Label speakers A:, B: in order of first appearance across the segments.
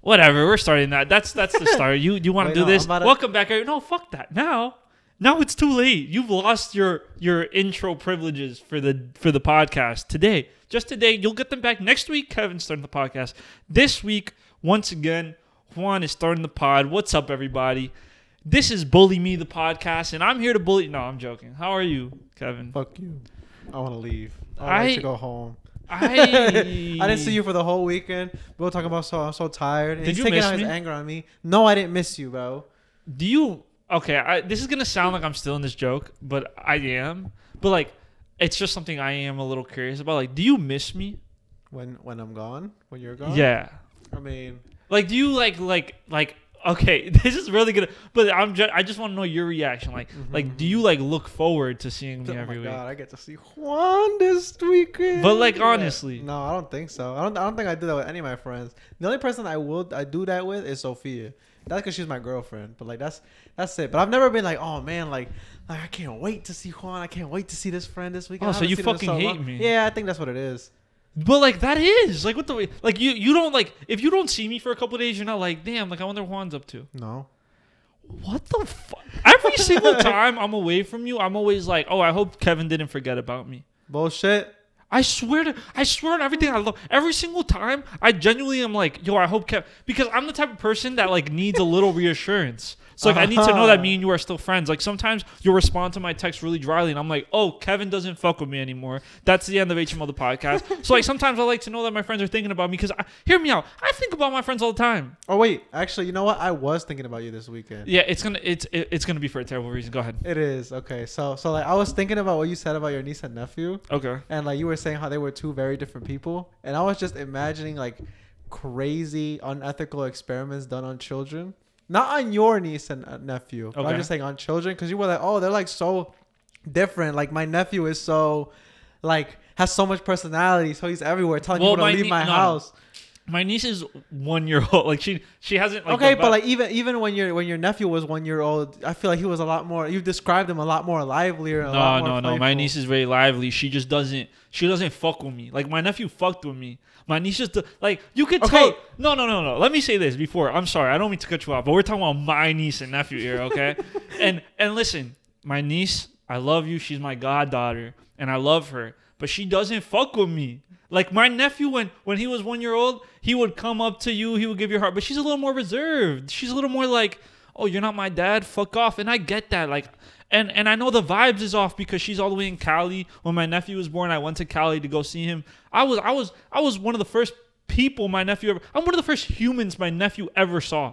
A: Whatever, we're starting that. That's the start. You want to do this? Welcome back. No, fuck that. Now it's too late. You've lost your intro privileges for the podcast today. Just today, you'll get them back next week. Kevin's starting the podcast. This week, once again, Juan is starting the pod. What's up, everybody? This is Bully Me, the podcast, and I'm here to bully. No, I'm joking. How are you, Kevin?
B: Fuck you. I want to leave. I want to go home.
A: I
B: didn't see you for the whole weekend. We were talking about I'm so tired. And
A: Did
B: he's
A: you
B: taking
A: miss
B: out his
A: me?
B: anger on me. No, I didn't miss you, bro.
A: Do you? Okay, this is gonna sound like I'm still in this joke, but I am. But like, it's just something I am a little curious about. Like, do you miss me
B: when I'm gone? When you're gone?
A: Yeah.
B: I mean,
A: like, do you like? Okay, this is really good, but I just want to know your reaction. Like, do you like look forward to seeing me every week? Oh my
B: god, I get to see Juan this weekend.
A: But like, honestly,
B: no, I don't think so. I don't think I do that with any of my friends. The only person I do that with is Sophia. That's because she's my girlfriend. But like, that's it. But I've never been like, oh man, like I can't wait to see Juan. I can't wait to see this friend this weekend.
A: Oh, so you fucking hate me?
B: Yeah, I think that's what it is.
A: But like, that is like, what the like, you don't like, if you don't see me for a couple of days, you're not like, damn, like I wonder what Juan's up to.
B: No.
A: What the fuck? Every single time I'm away from you, I'm always like, oh, I hope Kevin didn't forget about me.
B: Bullshit.
A: I swear on everything I love. Every single time, I genuinely am like, yo, I hope Kevin, because I'm the type of person that like needs a little reassurance. So like, I need to know that me and you are still friends. Like sometimes you'll respond to my text really dryly, and I'm like, oh, Kevin doesn't fuck with me anymore. That's the end of HMO the podcast. So like sometimes I like to know that my friends are thinking about me, because hear me out. I think about my friends all the time.
B: Oh wait, actually, you know what? I was thinking about you this weekend.
A: Yeah, it's gonna be for a terrible reason. Go ahead.
B: It is. Okay, so like I was thinking about what you said about your niece and nephew.
A: Okay.
B: And like you were saying how they were two very different people, and I was just imagining like crazy unethical experiments done on children. Not on your niece and nephew. Okay. I'm just saying on children, because you were like, oh, they're like so different. Like my nephew is so like has so much personality, so he's everywhere telling people to leave my house.
A: My niece is 1 year old. Like she hasn't. Like,
B: okay, but like even when your nephew was 1 year old, I feel like he was a lot more. You described him a lot more livelier.
A: No. My niece is very lively. She just doesn't. She doesn't fuck with me. Like my nephew fucked with me. My niece just like, you could tell. No. Let me say this before. I'm sorry. I don't mean to cut you off, but we're talking about my niece and nephew here, okay? and listen, my niece, I love you. She's my goddaughter, and I love her, but she doesn't fuck with me. Like my nephew, when he was 1 year old, he would come up to you, he would give you a heart, but she's a little more reserved. She's a little more like, oh, you're not my dad, fuck off. And I get that. Like, and I know the vibes is off because she's all the way in Cali. When my nephew was born, I went to Cali to go see him. I was one of the first people my nephew ever. I'm one of the first humans my nephew ever saw.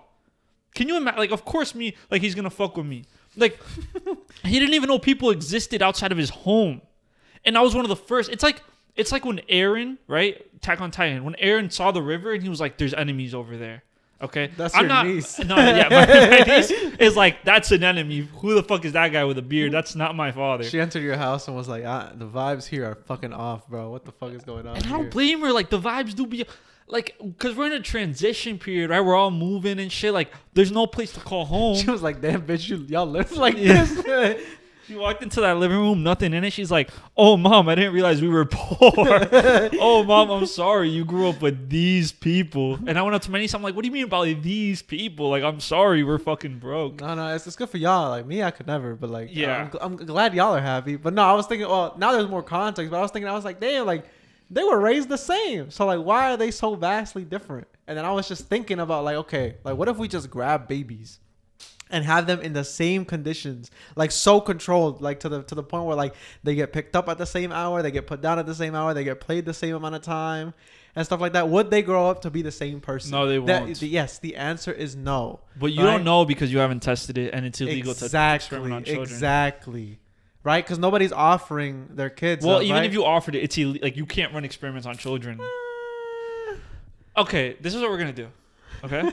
A: Can you imagine? Like, of course, me. Like, he's gonna fuck with me. Like, he didn't even know people existed outside of his home, and I was one of the first. It's like when Aaron, right? Attack on Titan. When Aaron saw the river and he was like, "There's enemies over there." Okay,
B: that's your niece.
A: No, yeah, my niece is like, that's an enemy. Who the fuck is that guy with a beard? That's not my father.
B: She entered your house and was like, the vibes here are fucking off, bro. What the fuck is going on?
A: And I don't blame her. Like the vibes do be, like, because we're in a transition period, right? We're all moving and shit. Like, there's no place to call home.
B: She was like, damn, bitch, y'all live like this.
A: She walked into that living room, nothing in it. She's like, oh, Mom, I didn't realize we were poor. Oh, Mom, I'm sorry. You grew up with these people. And I went up to my niece. I'm like, what do you mean about these people? Like, I'm sorry. We're fucking broke.
B: No, it's good for y'all. Like, me, I could never. But, like,
A: yeah,
B: I'm glad y'all are happy. But, no, I was thinking, well, now there's more context. But I was like, damn, like, they were raised the same. So, like, why are they so vastly different? And then I was just thinking about, like, okay, like, what if we just grab babies and have them in the same conditions, like so controlled, like to the point where like they get picked up at the same hour, they get put down at the same hour, they get played the same amount of time and stuff like that. Would they grow up to be the same person?
A: No, they won't.
B: Yes, the answer is no.
A: But you don't know because you haven't tested it, and it's illegal to experiment on children.
B: Exactly. Right? Because nobody's offering their kids.
A: Well, even if you offered it, it's like you can't run experiments on children. Okay, this is what we're gonna do. Okay,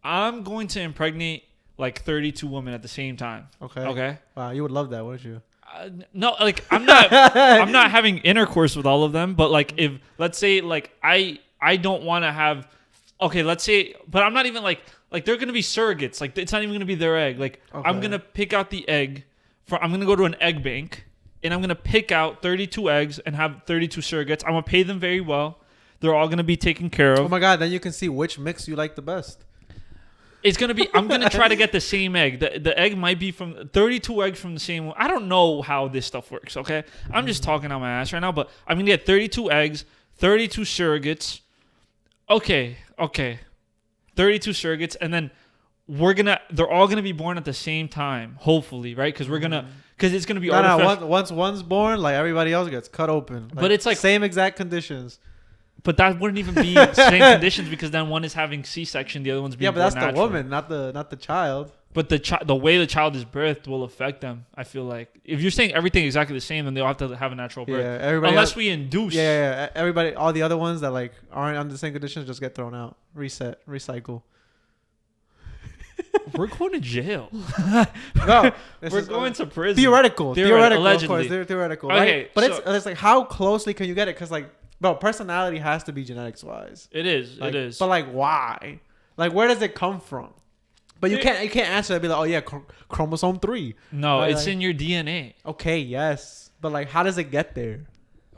A: I'm going to impregnate like 32 women at the same time. Okay.
B: Wow, you would love that, wouldn't you?
A: No, like I'm not having intercourse with all of them, but like if let's say like I don't want to have. Okay, let's say, but I'm not even like they're gonna be surrogates. Like it's not even gonna be their egg. Like I'm gonna pick out the egg. I'm gonna go to an egg bank and I'm gonna pick out 32 eggs and have 32 surrogates. I'm gonna pay them very well. They're all gonna be taken care of.
B: Oh my god! Then you can see which mix you like the best.
A: It's gonna be. I'm gonna try to get the same egg. The egg might be from 32 eggs from the same one. I don't know how this stuff works. Okay, I'm just talking out my ass right now. But I'm gonna get 32 eggs, 32 surrogates. Okay. 32 surrogates, and then they're all gonna be born at the same time, hopefully, right? Because it's gonna be
B: artificial. Once one's born, like everybody else gets cut open. Like,
A: but it's like
B: same exact conditions.
A: But that wouldn't even be the same conditions because then one is having C-section, the other one's being born
B: that's
A: natural.
B: the woman, not the child.
A: But the way the child is birthed will affect them. I feel like if you're saying everything exactly the same, then they'll have to have a natural birth.
B: Yeah, everybody
A: unless we induce.
B: Yeah. Everybody, all the other ones that like aren't under the same conditions, just get thrown out, reset, recycle.
A: We're going to jail.
B: No,
A: we're going to prison.
B: Theoretical,
A: allegedly.
B: Of course, theoretical.
A: Okay,
B: right? But it's like how closely can you get it? Because like, bro, personality has to be genetics wise.
A: It is.
B: Like,
A: it is.
B: But like, why? Like, where does it come from? But you can't answer that. Be like, oh yeah, chromosome 3.
A: No,
B: right?
A: it's in your DNA.
B: Okay, yes, but like, how does it get there?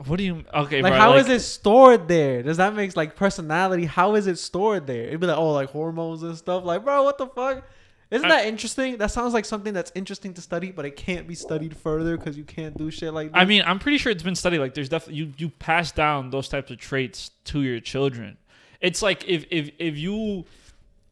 A: What do you? Okay,
B: like,
A: bro,
B: how is it stored there? Does that make like personality? How is it stored there? It'd be like, oh, like hormones and stuff. Like, bro, what the fuck? Isn't that interesting? That sounds like something that's interesting to study, but it can't be studied further because you can't do shit like that.
A: I mean, I'm pretty sure it's been studied. Like, there's definitely you pass down those types of traits to your children. It's like if you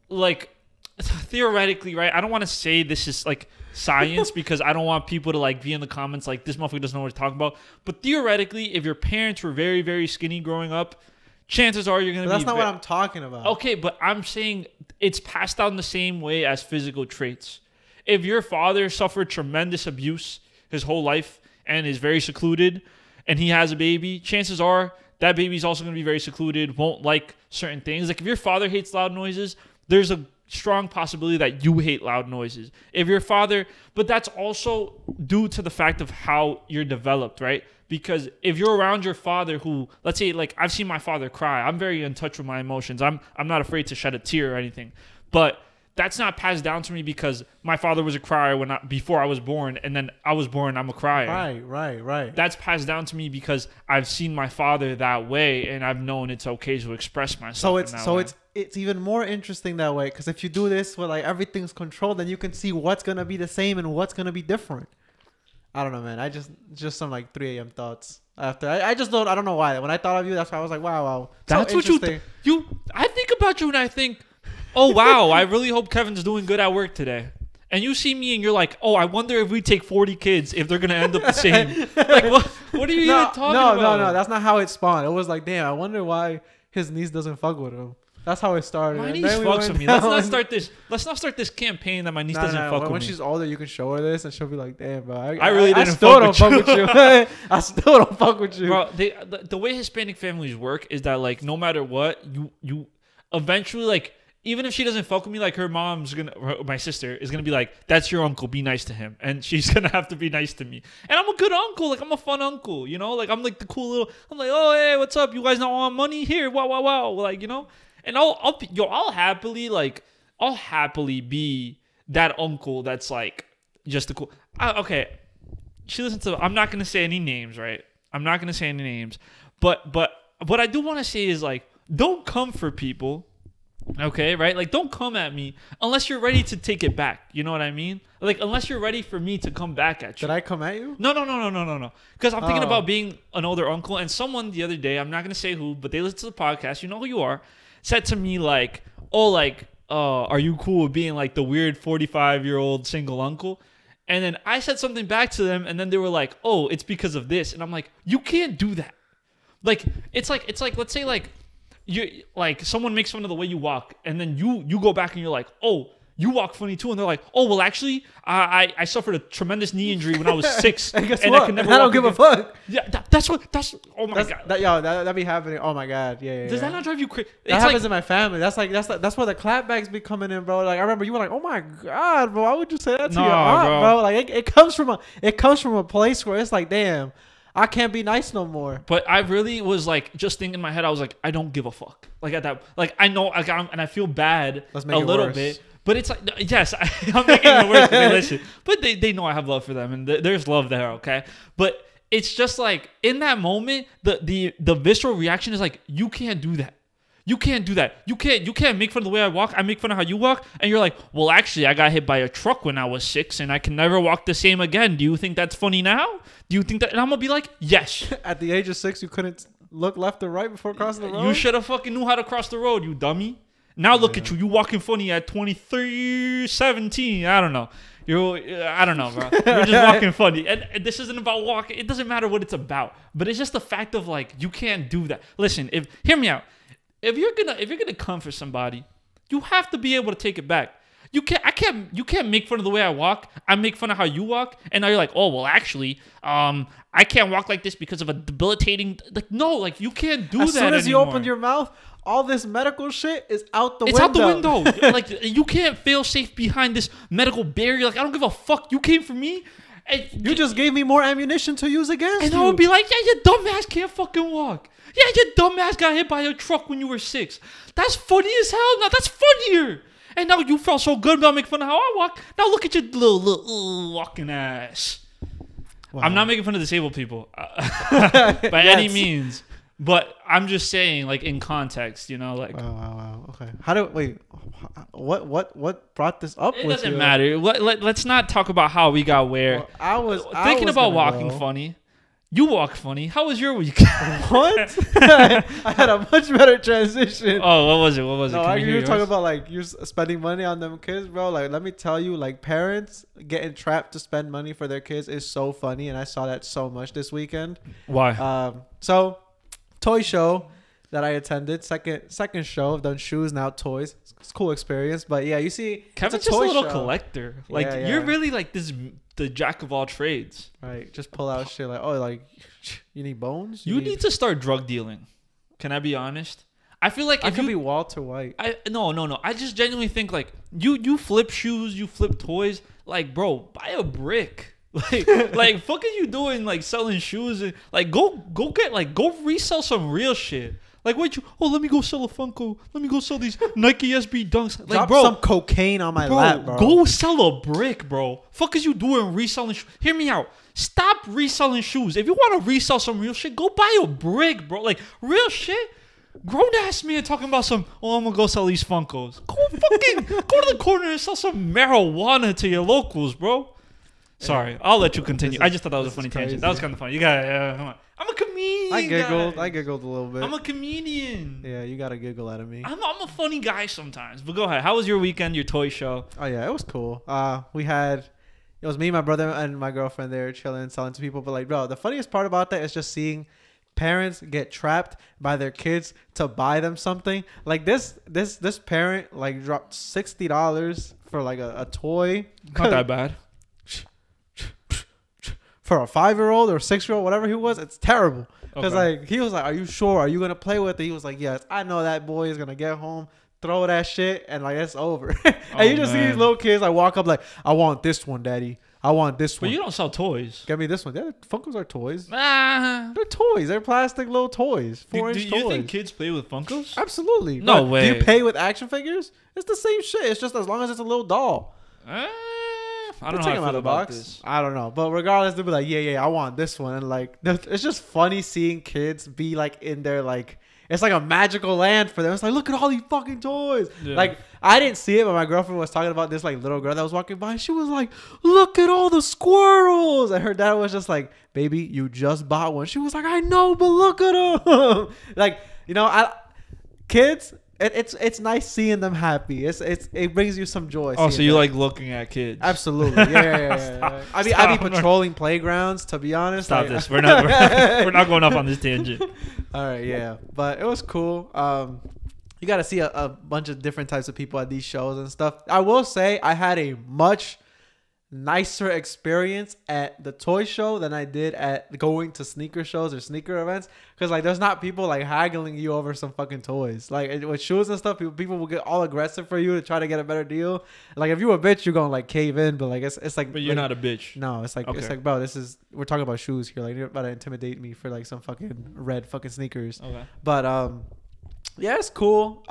A: like theoretically, right? I don't want to say this is like science because I don't want people to like be in the comments like this motherfucker doesn't know what to talk about. But theoretically, if your parents were very, very skinny growing up, chances are you're gonna be.
B: That's not what I'm talking about.
A: Okay, but I'm saying it's passed down the same way as physical traits. If your father suffered tremendous abuse his whole life and is very secluded, and he has a baby, chances are that baby's also gonna be very secluded, won't like certain things. Like if your father hates loud noises, there's a strong possibility that you hate loud noises. If your father, but that's also due to the fact of how you're developed, right? Because if you're around your father who, let's say, like I've seen my father cry. I'm very in touch with my emotions. I'm not afraid to shed a tear or anything. But that's not passed down to me because my father was a crier before I was born, and then I was born, I'm a crier.
B: Right.
A: That's passed down to me because I've seen my father that way, and I've known it's okay to express myself.
B: It's even more interesting that way because if you do this where like everything's controlled, then you can see what's gonna be the same and what's gonna be different. I don't know, man. Just some like 3 a.m. thoughts after. I don't know why. When I thought of you, that's why I was like, wow.
A: That's so what I think about you and I think, oh, wow, I really hope Kevin's doing good at work today. And you see me and you're like, oh, I wonder if we take 40 kids, if they're going to end up the same. Like, what are you even talking about?
B: No. That's not how it spawned. It was like, damn, I wonder why his niece doesn't fuck with him. That's how it started.
A: My niece fucks with me. Let's not start this campaign that my niece doesn't fuck with me.
B: When she's older, you can show her this and she'll be like, damn, bro.
A: I still don't fuck with you.
B: I still don't fuck with you.
A: Bro, the way Hispanic families work is that, like, no matter what, you eventually, like, even if she doesn't fuck with me, like, my sister is going to be like, that's your uncle, be nice to him. And she's going to have to be nice to me. And I'm a good uncle. Like, I'm a fun uncle, you know? Like, I'm like the cool little, I'm like, oh, hey, what's up? You guys not want money? Here, wow. Like, you know? And I'll happily be that uncle that's like just a cool. Okay, she listens to. I'm not gonna say any names, right? I'm not gonna say any names, but what I do want to say is like, don't come for people, okay? Right? Like, don't come at me unless you're ready to take it back. You know what I mean? Like, unless you're ready for me to come back at you.
B: Did I come at you?
A: No. Because I'm thinking about being an older uncle, and someone the other day, I'm not gonna say who, but they listen to the podcast. You know who you are. Said to me like, are you cool with being like the weird 45-year-old single uncle? And then I said something back to them, and then they were like, oh, it's because of this. And I'm like, you can't do that. Like, it's like let's say like you like someone makes fun of the way you walk, and then you go back and you're like, oh, you walk funny too, and they're like, oh, well, actually, I suffered a tremendous knee injury when I was 6,
B: and
A: I
B: can never. I don't give a fuck.
A: Yeah, oh my god.
B: That be happening. Oh my god, yeah.
A: Does that not drive you crazy?
B: That happens in my family. That's where the clapbacks be coming in, bro. Like I remember you were like, oh my god, bro, why would you say that to your aunt, bro? Like it comes from a place where it's like, damn, I can't be nice no more.
A: But I really was like, just thinking in my head, I was like, I don't give a fuck. Like at that, like I know, like and I feel bad a little bit. But it's like, yes, I'm making it worse. They listen, but they know I have love for them, and there's love there, okay? But it's just like in that moment, the visceral reaction is like, you can't do that. You can't do that. You can't make fun of the way I walk. I make fun of how you walk. And you're like, well, actually, I got hit by a truck when I was 6 and I can never walk the same again. Do you think that's funny now? Do you think that? And I'm going to be like, yes.
B: At the age of 6, you couldn't look left or right before crossing the road?
A: You should have fucking knew how to cross the road, you dummy. Now look at you. You walking funny at 23, 17. I don't know. I don't know, bro. You're just walking funny. And this isn't about walking. It doesn't matter what it's about. But it's just the fact of like, you can't do that. Listen, hear me out. If you're gonna come for somebody, you have to be able to take it back. You can't make fun of the way I walk. I make fun of how you walk, and now you're like, oh well, actually, I can't walk like this because of a debilitating. Like no, like you can't do that. As soon as
B: you opened your mouth, all this medical shit is out the window.
A: It's out the window. Like you can't feel safe behind this medical barrier. Like I don't give a fuck. You came for me. And
B: you just gave me more ammunition to use against you.
A: And I would be like, yeah, your dumbass can't fucking walk. Yeah, your dumbass got hit by a truck when you were 6. That's funny as hell. Now that's funnier. And now you felt so good about making fun of how I walk. Now look at your little walking ass. Wow. I'm not making fun of disabled people by any means. But I'm just saying, like, in context, you know, like.
B: Wow. Okay. What brought this up?
A: It doesn't matter. Let's not talk about how we got where.
B: Well, I was
A: thinking about walking funny. You walk funny. How was your week?
B: What? I had a much better transition.
A: Oh, what was it?
B: No, you were talking about like you're spending money on them kids, bro. Like, let me tell you, like parents getting trapped to spend money for their kids is so funny, and I saw that so much this weekend.
A: Why?
B: So, toy show that I attended, second show. I've done shoes, now toys. It's a cool experience, but yeah, you see,
A: Kevin's just a little collector. Like you're really like the jack of all trades.
B: Right, just pull out shit like, oh, like you need bones.
A: You need to start drug dealing. Can I be honest? I feel like
B: I could be Walter White.
A: No. I just genuinely think like you flip shoes, you flip toys. Like, bro, buy a brick. Like fuck are you doing like selling shoes and like go resell some real shit. Like let me go sell a Funko. Let me go sell these Nike SB Dunks. Like,
B: drop
A: bro,
B: some cocaine on my lap, bro.
A: Go sell a brick, bro. Fuck is you doing reselling shoes? Hear me out. Stop reselling shoes. If you want to resell some real shit, go buy a brick, bro. Like real shit. Grown ass man talking about I'm gonna go sell these Funkos. Go to the corner and sell some marijuana to your locals, bro. Sorry, I'll let you continue. I just thought that was a funny tangent. That was kind of funny. You got it. Come on. I'm a comedian.
B: I giggled a little bit.
A: I'm a comedian.
B: Yeah, you got a giggle out of me.
A: I'm a funny guy sometimes. But go ahead. How was your weekend? Your toy show?
B: Oh yeah, it was cool. It was me, my brother, and my girlfriend there chilling, selling to people. But like, bro, the funniest part about that is just seeing parents get trapped by their kids to buy them something. Like this parent like dropped $60 for like a toy.
A: Not that bad.
B: For a 5-year-old or 6-year-old, whatever he was, it's terrible. Because like he was like, "Are you sure? Are you gonna play with it?" He was like, "Yes, I know that boy is gonna get home, throw that shit, and like it's over." And you just see these little kids like walk up like, "I want this one, daddy. I want this one."
A: But you don't sell toys.
B: Get me this one. Yeah, Funkos are toys. They're toys. They're plastic little toys. 4-inch toys.
A: Do you think kids play with Funkos?
B: Absolutely.
A: No way.
B: Do you pay with action figures? It's the same shit. It's just as long as it's a little doll.
A: I don't know how I feel about this.
B: I don't know. But regardless, they'll be like, yeah, I want this one. And like, it's just funny seeing kids be like in their like, it's like a magical land for them. It's like, look at all these fucking toys. Yeah. Like, I didn't see it, but my girlfriend was talking about this like little girl that was walking by. She was like, look at all the squirrels. And her dad was just like, baby, you just bought one. She was like, I know, but look at them. Like, you know, kids... It's nice seeing them happy. It brings you some joy.
A: Oh, so you like looking at kids?
B: Absolutely. Yeah. I be patrolling playgrounds. To be honest,
A: stop this. We're not going off on this tangent.
B: All right, yeah, but it was cool. You got to see a bunch of different types of people at these shows and stuff. I will say I had a much nicer experience at the toy show than I did at going to sneaker shows or sneaker events, because like there's not people like haggling you over some fucking toys. Like with shoes and stuff, people will get all aggressive for you to try to get a better deal. Like if you a bitch, you're gonna like cave in, but like it's like,
A: but you're not a bitch.
B: No, it's like okay. It's like, bro, we're talking about shoes here. Like you're about to intimidate me for like some fucking red fucking sneakers.
A: Okay.
B: But yeah, it's cool.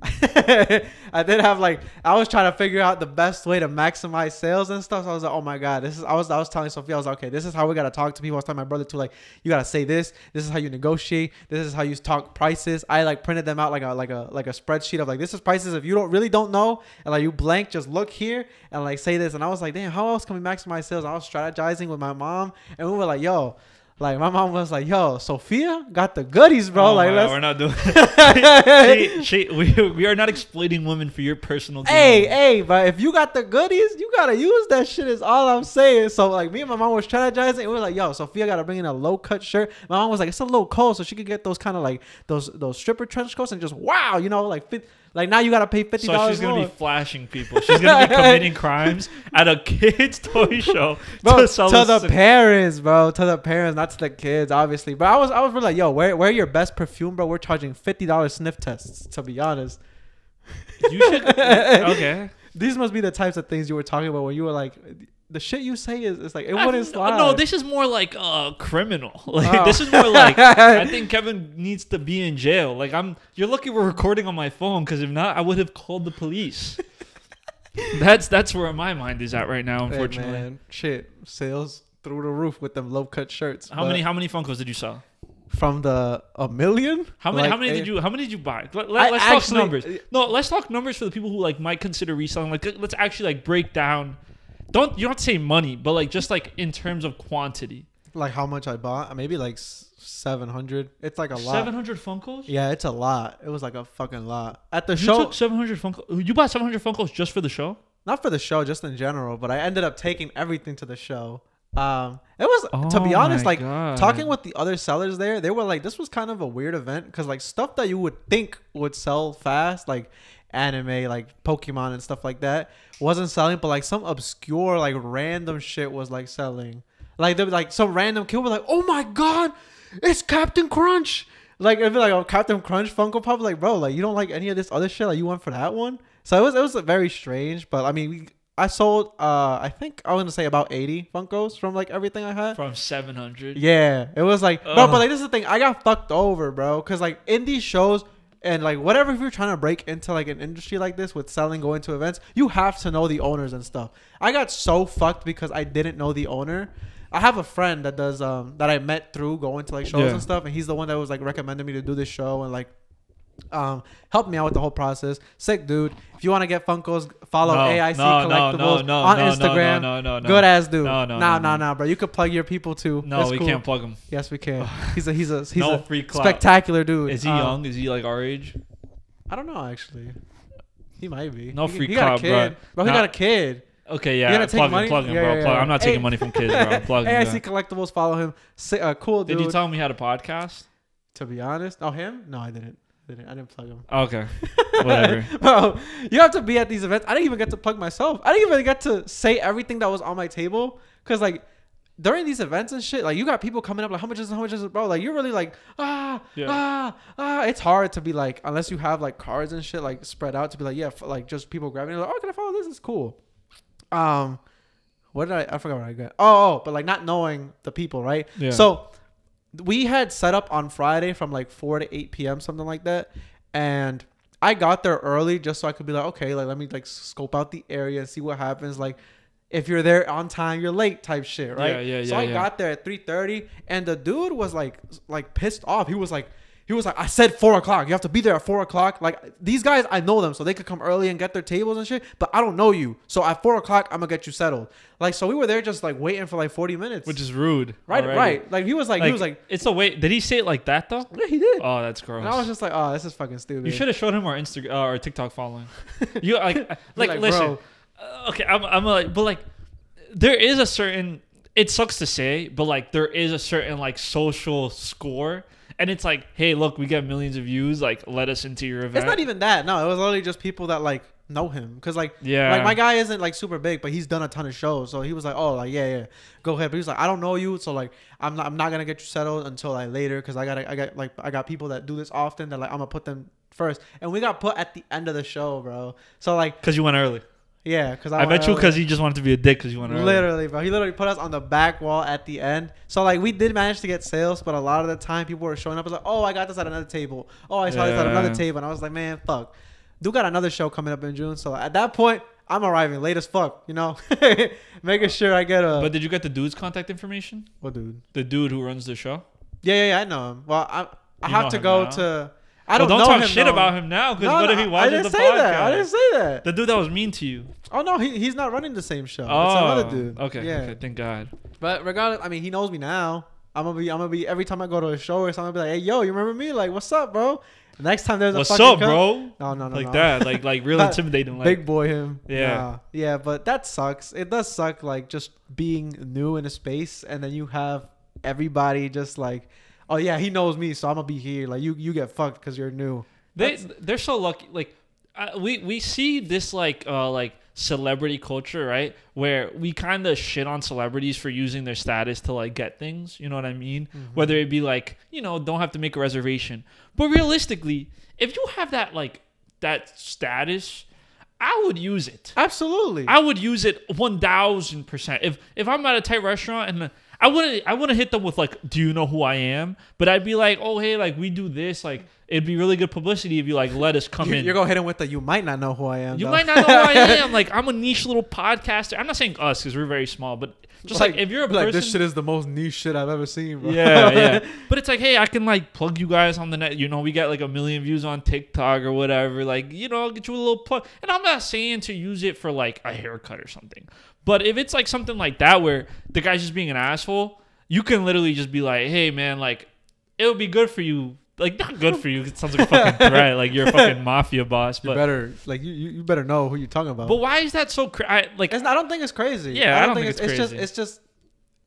B: I did have like I was trying to figure out the best way to maximize sales and stuff. So I was like, oh my god, this is I was telling Sophia, I was like, okay, this is how we gotta talk to people. I was telling my brother too, like, you gotta say this. This is how you negotiate. This is how you talk prices. I like printed them out like a spreadsheet of like, this is prices. If you don't know and like you blank, just look here and like say this. And I was like, damn, how else can we maximize sales? I was strategizing with my mom, and we were like, yo. Like, my mom was like, yo, Sophia got the goodies, bro. Like,
A: we're not doing we are not exploiting women for your personal gain.
B: Hey, but if you got the goodies, you got to use that shit is all I'm saying. So, like, me and my mom was strategizing. And we were like, yo, Sophia got to bring in a low-cut shirt. My mom was like, it's a little cold, so she could get those kind of, like, those stripper trench coats and just, wow, you know, like now you got to pay $50
A: So she's going to be flashing people. She's going to be committing crimes at a kid's toy show.
B: Bro, to the parents, bro. To the parents, not to the kids, obviously. But I was really like, yo, wear your best perfume, bro. We're charging $50 sniff tests, to be honest.
A: You should. Okay.
B: These must be the types of things you were talking about when you were like, the shit you say is like, it wouldn't slide.
A: No, this is more like criminal. Like this is more like, I think Kevin needs to be in jail. Like you're lucky we're recording on my phone, because if not, I would have called the police. That's where my mind is at right now, unfortunately.
B: Hey, man. Shit, sales through the roof with them low cut shirts.
A: How many Funkos did you sell?
B: From the 1 million?
A: How many did you buy? Let's talk numbers. No, let's talk numbers for the people who like might consider reselling. Like, let's actually like break down. You don't have to say money, but like just like in terms of quantity.
B: Like how much I bought? Maybe like 700. It's like a lot.
A: 700 Funkos?
B: Yeah, it's a lot. It was like a fucking lot. At the show.
A: You took 700 Funkos. You bought 700 Funkos just for the show?
B: Not for the show, just in general. But I ended up taking everything to the show. It was, to be honest, like talking with the other sellers there, they were like, this was kind of a weird event, because like stuff that you would think would sell fast, like anime, like Pokemon and stuff like that, wasn't selling, but like some obscure like random shit was like selling. Like there was like some random kid was like, oh my god, it's Captain Crunch. Like it'd be like, oh, Captain Crunch Funko Pop. Like, bro, like you don't like any of this other shit, like you went for that one. So it was very strange. But I mean, I sold I think I was gonna say about 80 Funkos from like everything I had.
A: From 700.
B: Yeah, it was like, bro, but like this is the thing, I got fucked over, bro, because like in these shows and like whatever, if you're trying to break into like an industry like this with selling, going to events, you have to know the owners and stuff. I got so fucked because I didn't know the owner. I have a friend that does that I met through going to like shows and stuff, and he's the one that was like recommending me to do this show and like helped me out with the whole process. Sick dude. If you want to get Funkos, follow AIC Collectibles on Instagram.
A: No.
B: Good ass dude.
A: No,
B: bro. You could plug your people too.
A: No, we can't plug him.
B: Yes, we can. He's a
A: free clout.
B: Spectacular dude.
A: Is he young? Is he like our age?
B: I don't know actually. He might be.
A: No free
B: he got a kid, bro. He got a kid.
A: Okay, yeah. Plug him, bro.
B: Yeah.
A: I'm not taking money from kids, bro. Plug him.
B: AIC Collectibles. Follow him. Cool dude.
A: Did you tell him he had a podcast?
B: To be honest, him? No, I didn't. I didn't plug him.
A: Okay. Whatever.
B: Bro, you have to be at these events. I didn't even get to plug myself. I didn't even get to say everything that was on my table. Because, like, during these events and shit, like, you got people coming up like, how much is it, bro? Like, you're really like, It's hard to be like, unless you have, like, cards and shit, like, spread out to be like, like, just people grabbing it. Like, oh, can I follow this? It's cool. What did I forgot what I got. But, like, not knowing the people, right?
A: Yeah.
B: So we had set up on Friday from like 4 to 8 p.m. something like that, and I got there early just so I could be like, okay, like let me like scope out the area and see what happens. Like if you're there on time, you're late type shit, right?
A: Yeah.
B: So I got there at 3:30, and the dude was like pissed off. He was like, I said 4 o'clock. You have to be there at 4 o'clock. Like these guys, I know them, so they could come early and get their tables and shit. But I don't know you, so at 4 o'clock, I'm gonna get you settled. Like so, we were there just like waiting for like 40 minutes,
A: which is rude.
B: Right, already. Right. Like he was like,
A: it's a wait. Did he say it like that though?
B: Yeah, he did.
A: Oh, that's gross.
B: And I was just like, oh, this is fucking stupid.
A: You should have showed him our Instagram or TikTok following. You like listen. Okay, I'm like, but like, there is a certain. It sucks to say, but like, there is a certain like social score. And it's like, hey, look, we get millions of views. Like, let us into your event.
B: It's not even that. No, it was literally just people that like know him. Cause like, like my guy isn't like super big, but he's done a ton of shows. So he was like, oh, like yeah, go ahead. But he's like, I don't know you, so like, I'm not gonna get you settled until like later, cause I got people that do this often that like I'm gonna put them first. And we got put at the end of the show, bro. So like,
A: cause you went early.
B: Yeah, because
A: I bet you because he just wanted to be a dick because you went early.
B: Literally, bro. He literally put us on the back wall at the end. So, like, we did manage to get sales, but a lot of the time people were showing up as like, oh, I got this at another table. Oh, I saw this at another table. And I was like, man, fuck. do got another show coming up in June. So at that point, I'm arriving late as fuck. You know, making sure I get a.
A: But did you get the dude's contact information?
B: What dude?
A: The dude who runs the show.
B: Yeah. I know him. Well, I
A: You
B: have
A: know
B: to
A: him
B: go
A: now?
B: to.
A: Don't talk shit about him now, because what if he watches the podcast?
B: I didn't say that.
A: The dude that was mean to you.
B: Oh no, he's not running the same show.
A: Oh,
B: it's another dude.
A: Okay.
B: Yeah.
A: Okay, thank God.
B: But regardless, I mean, he knows me now. I'm gonna be every time I go to a show or something, I'll be like, hey, yo, you remember me? Like, what's up, bro? The next time there's
A: What's
B: a fucking
A: up, bro?
B: No,
A: like that, like real intimidating, like
B: big boy him.
A: Yeah.
B: Yeah. But that sucks. It does suck, like just being new in a space, and then you have everybody just like, oh yeah, he knows me, so I'm gonna be here. Like you get fucked because you're new.
A: They're so lucky. Like we see this like celebrity culture, right? Where we kind of shit on celebrities for using their status to like get things. You know what I mean? Mm-hmm. Whether it be like, don't have to make a reservation. But realistically, if you have that like that status, I would use it.
B: Absolutely.
A: I would use it 1000%. If I'm at a tight restaurant and I wouldn't hit them with like, do you know who I am? But I'd be like, oh hey, like we do this, like it'd be really good publicity if you like let us come in.
B: You're gonna hit him with the, you might not know who I am.
A: You might not know who I am. Like I'm a niche little podcaster. I'm not saying us because we're very small, but just like if you're a person,
B: this shit is the most niche shit I've ever seen, bro.
A: Yeah. But it's like, hey, I can like plug you guys on the net. We get like 1 million views on TikTok or whatever. Like, I'll get you a little plug. And I'm not saying to use it for like a haircut or something. But if it's like something like that where the guy's just being an asshole, you can literally just be like, hey man, like it would be good for you. Like not good for you. It sounds like a fucking threat. Like you're a fucking mafia boss. But
B: you better like you better know who you're talking about.
A: But why is that so I
B: don't think it's crazy.
A: Yeah, I don't think it's crazy.
B: It's just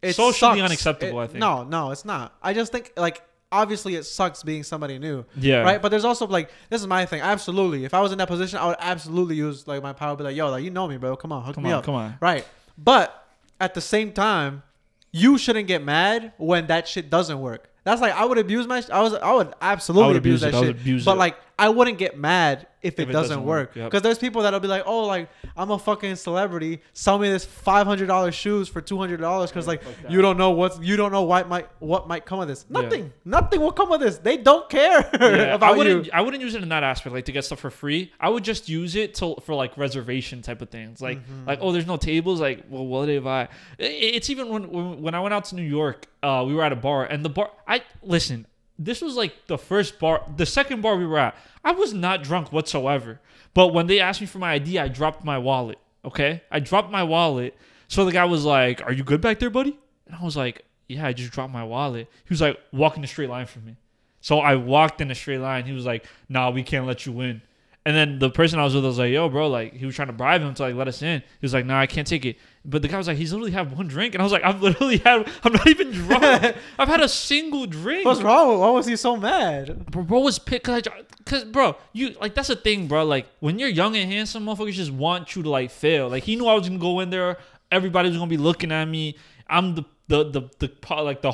A: socially
B: sucks.
A: unacceptable. I think.
B: No, it's not. I just think like obviously it sucks being somebody new.
A: Yeah.
B: Right. But there's also like, this is my thing. Absolutely. If I was in that position, I would absolutely use like my power. Be like, yo, like you know me, bro. Come on, hook me up.
A: Come on.
B: Right. But at the same time, you shouldn't get mad when that shit doesn't work. That's like I would abuse I would absolutely abuse that shit. But like I wouldn't get mad if it doesn't work. Because there's people that'll be like, oh, like I'm a fucking celebrity. Sell me this $500 shoes for $200 because like you don't know what might come of this. Nothing will come of this. They don't care about you.
A: I wouldn't use it in that aspect, like to get stuff for free. I would just use it for like reservation type of things. Like like oh, there's no tables. Like well, what if I? It's even when I went out to New York, we were at a bar and the bar. Listen. This was like the second bar we were at. I was not drunk whatsoever. But when they asked me for my ID, I dropped my wallet. Okay? I dropped my wallet. So the guy was like, are you good back there, buddy? And I was like, yeah, I just dropped my wallet. He was like, walk in a straight line from me. So I walked in a straight line. He was like, nah, we can't let you in. And then the person I was with was like, yo, bro, like he was trying to bribe him to like let us in. He was like, nah, I can't take it. But the guy was like, he's literally had one drink. And I was like, I'm not even drunk. I've had a single drink.
B: What's wrong? Why was he so mad?
A: Bro was pissed because bro, you like that's the thing, bro. Like when you're young and handsome, motherfuckers just want you to like fail. Like he knew I was gonna go in there. Everybody was gonna be looking at me. I'm the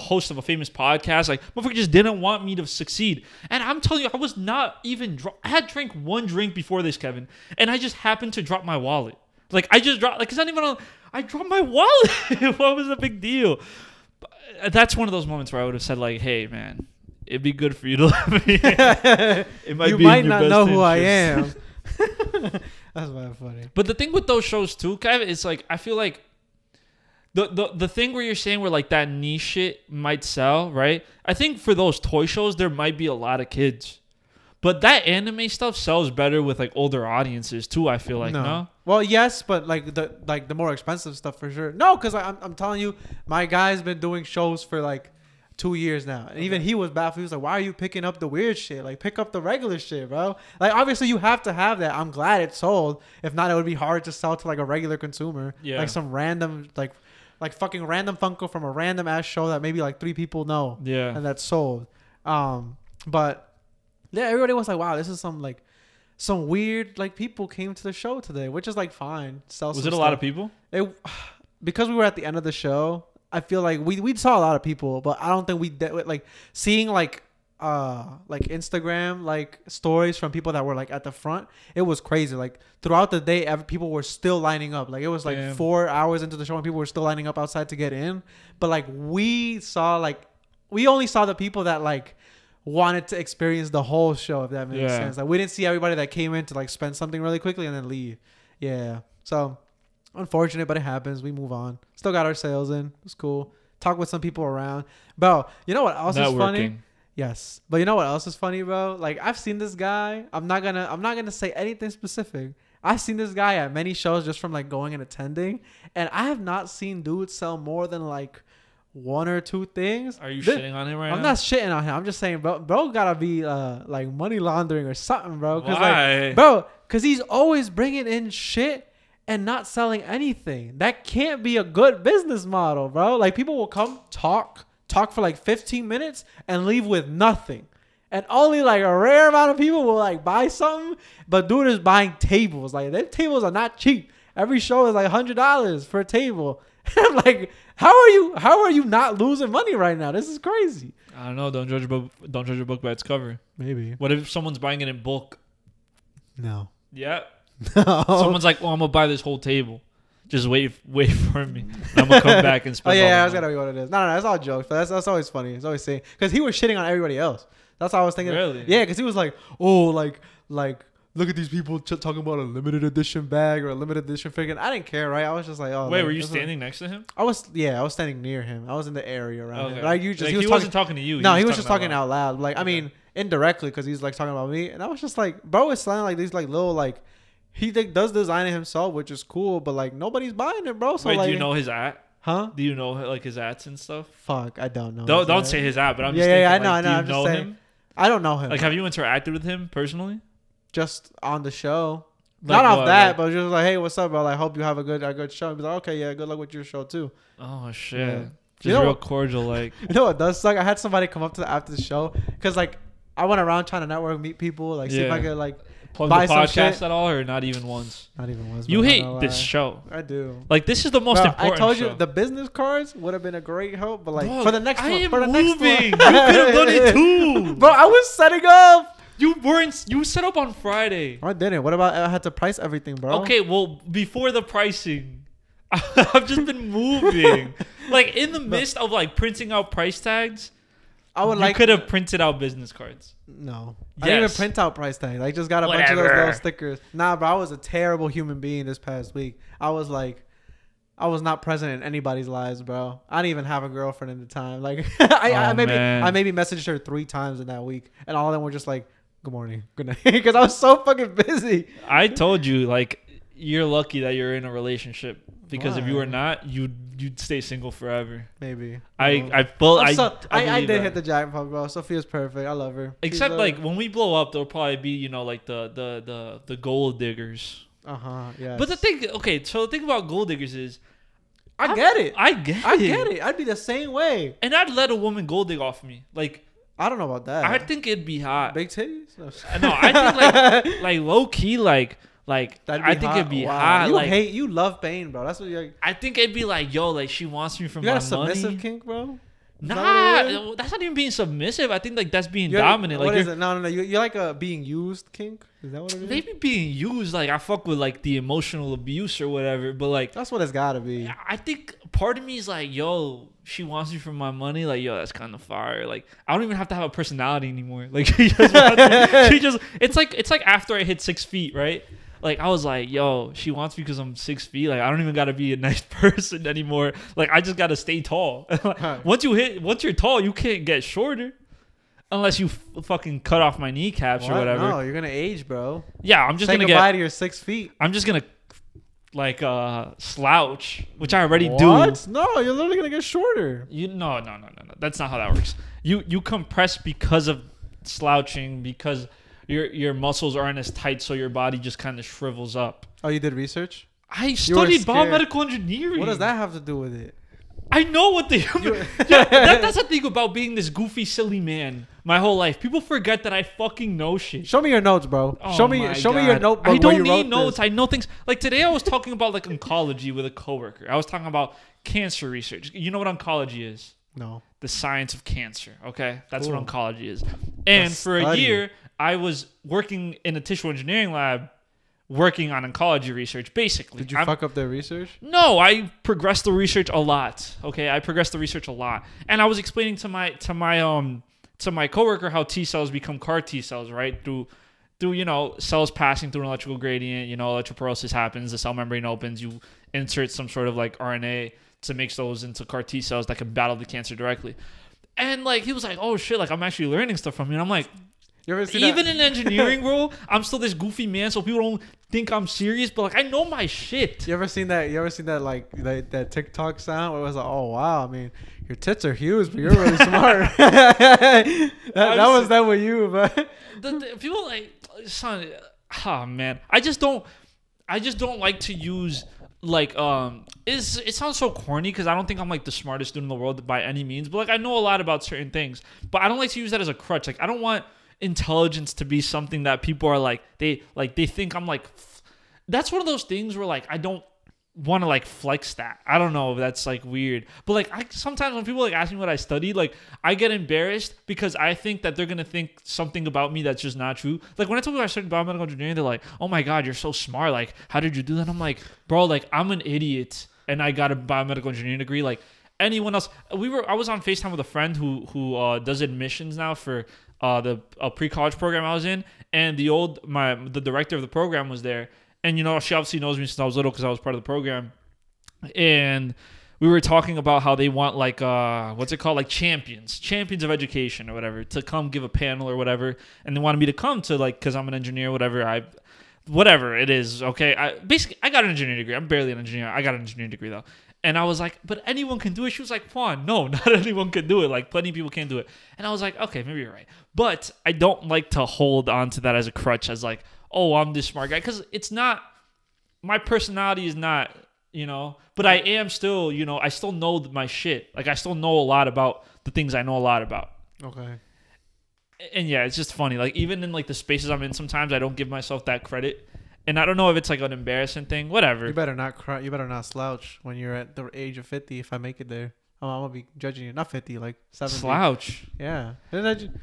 A: host of a famous podcast. Like motherfucker just didn't want me to succeed. And I'm telling you, I was not even drunk. I had drank one drink before this, Kevin, and I just happened to drop my wallet. Like I just dropped, like it's not even on. I dropped my wallet. What was the big deal? But that's one of those moments where I would have said like, hey man, it'd be good for you to let me in.
B: You might not know who I am. That's very funny.
A: But the thing with those shows too, Kevin, it's like I feel like the thing where you're saying where like that niche shit might sell, right? I think for those toy shows there might be a lot of kids. But that anime stuff sells better with like older audiences too, I feel like, no?
B: Well, yes, but like the more expensive stuff for sure. No, because I'm telling you, my guy's been doing shows for like 2 years now. And even he was baffled. He was like, why are you picking up the weird shit? Like pick up the regular shit, bro. Like obviously you have to have that. I'm glad it sold. If not, it would be hard to sell to like a regular consumer. Yeah. Like some random like fucking random Funko from a random ass show that maybe like 3 people know. Yeah. And that's sold. But yeah, everybody was like, wow, this is some weird like people came to the show today, which is like fine.
A: Was it a lot of people?
B: Because we were at the end of the show, I feel like we saw a lot of people, but I don't think we did like seeing like Instagram like stories from people that were like at the front. It was crazy. Like throughout the day, people were still lining up. Like it was like 4 hours into the show and people were still lining up outside to get in. But like we only saw the people that like wanted to experience the whole show, if that makes sense. Like we didn't see everybody that came in to like spend something really quickly and then leave. Yeah. So unfortunate, but it happens. We move on. Still got our sales in. It's cool. Talk with some people around. Bro, you know what else is funny? Yes. But you know what else is funny, bro? Like I've seen this guy. I'm not gonna say anything specific. I've seen this guy at many shows just from like going and attending, and I have not seen dudes sell more than like one or two things.
A: Are you shitting on him right now?
B: I'm not shitting on him. I'm just saying, bro gotta be like money laundering or something, bro.
A: Why?
B: Like, because he's always bringing in shit and not selling anything. That can't be a good business model, bro. Like people will come talk for like 15 minutes and leave with nothing. And only like a rare amount of people will like buy something. But dude is buying tables. Like their tables are not cheap. Every show is like $100 for a table. And I'm like, how are you not losing money right now? This is crazy.
A: I don't know. Don't judge a book by its cover.
B: Maybe.
A: What if someone's buying it in bulk?
B: No.
A: Yeah.
B: No.
A: Someone's like, "Oh, I'm gonna buy this whole table. Just wait for me. I'm gonna come back and spend."
B: Oh yeah, that's gotta be what it is. No, that's all jokes. But that's always funny. It's always saying because he was shitting on everybody else. That's what I was thinking.
A: Really?
B: Yeah, because he was like, "Oh, like look at these people talking about a limited edition bag or a limited edition figure." I didn't care, right? I was just like, "Oh."
A: Wait,
B: like,
A: were you standing next to him?
B: I was standing near him. I was in the area around him.
A: Like, he wasn't talking to you.
B: No, he was just talking out loud. Like I mean, indirectly because he's like talking about me, and I was just like, bro, it's sounding like these like little like. He does design it himself, which is cool, but like nobody's buying it, bro. So
A: wait,
B: like,
A: do you know his at?
B: Huh?
A: Do you know like his ats and stuff?
B: Fuck, I don't know.
A: Don't say his at, but I'm just
B: I
A: thinking,
B: know.
A: like,
B: I know.
A: do
B: I'm
A: you
B: just
A: know
B: saying.
A: him?
B: I don't know him.
A: Like, have you interacted with him personally?
B: Just on the show.
A: Like,
B: Not off that, but just like, hey, what's up, bro? Like, hope you have a good show. He's like, okay, yeah, good luck with your show too.
A: Oh shit.
B: Yeah.
A: Just
B: You know
A: real
B: what-
A: cordial, like.
B: You know what does suck? I had somebody come up to after the show because like I went around trying to network, meet people, like see if I could like
A: plug
B: buy
A: the
B: some
A: podcast
B: shit.
A: at all, or not even once.
B: Not even once.
A: You
B: bro,
A: hate
B: not gonna
A: this
B: lie.
A: show.
B: I do.
A: Like this is the most
B: Bro,
A: important.
B: I told
A: show.
B: you the business cards would have been a great help, but like
A: Dog,
B: for the next
A: I
B: one,
A: am
B: for the next
A: moving.
B: one,
A: You could have done it too,
B: bro. I was setting up.
A: You weren't. You set up on Friday.
B: I didn't. What about I had to price everything, bro?
A: Okay, well, before the pricing, I've just been moving. Like in the midst of like printing out price tags,
B: I would
A: you
B: like
A: could have printed out business cards.
B: No. I didn't even
A: Yes.
B: print out price tags. I just got a bunch of those
A: Whatever.
B: little stickers. Nah, bro, I was a terrible human being this past week. I was not present in anybody's lives, bro. I didn't even have a girlfriend at the time. Like I maybe messaged her 3 times in that week, and all of them were just like, "Good morning, good night," because I was so fucking busy.
A: I told you, like, you're lucky that you're in a relationship because if you
B: Why?
A: were not, you'd stay single forever.
B: Maybe.
A: I did
B: did hit
A: that.
B: the jackpot, bro. Sophia's perfect. I love her.
A: Except like when we blow up, there'll probably be like the gold diggers.
B: Yeah.
A: But the thing about gold diggers is,
B: I get it.
A: I get it.
B: I'd be the same way.
A: And I'd let a woman gold dig off me. Like,
B: I don't know about that.
A: I think it'd be hot.
B: Big titties.
A: No, I think like low key like
B: That'd be
A: I think
B: hot.
A: it'd be
B: Wow.
A: hot.
B: You love pain, bro. That's what you're.
A: I think it'd be like, yo, like she wants me for
B: You got
A: my
B: a submissive
A: money.
B: kink, bro?
A: Nah, that's not even being submissive. I think like that's being
B: You're,
A: dominant.
B: What
A: Like
B: is it? No. You're like a being used kink. Is that what it is?
A: maybe being used. Like I fuck with like the emotional abuse or whatever. But like
B: That's what it's gotta be.
A: I think part of me is like, yo, she wants me for my money. Like, yo, that's kind of fire. Like, I don't even have to have a personality anymore. Like, it's like after I hit 6 feet, right? Like, I was like, yo, she wants me because I'm 6 feet. Like, I don't even got to be a nice person anymore. Like, I just got to stay tall. Once you're tall, you can't get shorter. Unless you fucking cut off my kneecaps or whatever.
B: No, you're gonna age, bro.
A: Yeah, I'm just
B: Say
A: going to
B: goodbye to your 6 feet.
A: I'm just going to, like, slouch, which I already
B: What?
A: do.
B: No, you're literally gonna get shorter.
A: No. That's not how that works. You compress because of slouching, because your muscles aren't as tight, so your body just kind of shrivels up.
B: Oh, you did research?
A: I studied
B: scared.
A: biomedical engineering.
B: What does that have to do with it?
A: I know what that's the thing about being this goofy, silly man my whole life. People forget that I fucking know shit.
B: Show me your notes, bro.
A: Oh
B: show me
A: my
B: your
A: God.
B: notebook.
A: I
B: where
A: don't
B: you
A: need
B: wrote
A: notes.
B: this.
A: I know things. Like today I was talking about like oncology with a coworker. I was talking about cancer research. You know what oncology is?
B: No.
A: The science of cancer. Okay, that's
B: Cool.
A: what oncology is. And for a
B: study.
A: year, I was working in a tissue engineering lab, working on oncology research. Basically,
B: Did you fuck up their research?
A: No, I progressed the research a lot. Okay, I progressed the research a lot, and I was explaining to my to my coworker how T cells become CAR T cells, right? Through cells passing through an electrical gradient, electroporosis happens, the cell membrane opens, you insert some sort of like RNA to make those into CAR T cells that can battle the cancer directly. And like he was like, oh shit, like I'm actually learning stuff from you. And I'm like,
B: You ever seen
A: even
B: that?
A: in engineering, bro, I'm still this goofy man, so people don't think I'm serious. But like, I know my shit.
B: You ever seen that like that TikTok sound where it was like, oh wow, I mean, your tits are huge, but you're really smart. that was that with you, but
A: The people like, son, oh man, I just don't like to use like it sounds so corny because I don't think I'm like the smartest dude in the world by any means, but like I know a lot about certain things, but I don't like to use that as a crutch. Like I don't want intelligence to be something that people are like they think I'm like. That's one of those things where like I don't want to like flex that. I don't know if that's like weird, but like sometimes when people like ask me what I studied, like I get embarrassed because I think that they're gonna think something about me that's just not true. Like when I told people I studied biomedical engineering, they're like, "Oh my god, you're so smart! Like how did you do that?" I'm like, "Bro, like I'm an idiot and I got a biomedical engineering degree. Like anyone else, I was on FaceTime with a friend who does admissions now for the pre-college program I was in, and the director of the program was there." And, she obviously knows me since I was little because I was part of the program. And we were talking about how they want, like, what's it called? Like, champions of education or whatever to come give a panel or whatever. And they wanted me to come to, like, because I'm an engineer, whatever it is, okay? I got an engineering degree. I'm barely an engineer. I got an engineering degree, though. And I was like, but anyone can do it. She was like, Juan, no, not anyone can do it. Like, plenty of people can't do it. And I was like, okay, maybe you're right. But I don't like to hold on to that as a crutch, as like, oh, I'm this smart guy. Because it's not, my personality is not, but I am still, I still know my shit. Like, I still know a lot about the things I know a lot about.
B: Okay.
A: And yeah, it's just funny. Like, even in like the spaces I'm in, sometimes I don't give myself that credit. And I don't know if it's like an embarrassing thing. Whatever.
B: You better not cry. You better not slouch when you're at the age of 50 if I make it there. I'm going to be judging you. Not 50, like 70.
A: Slouch.
B: Yeah.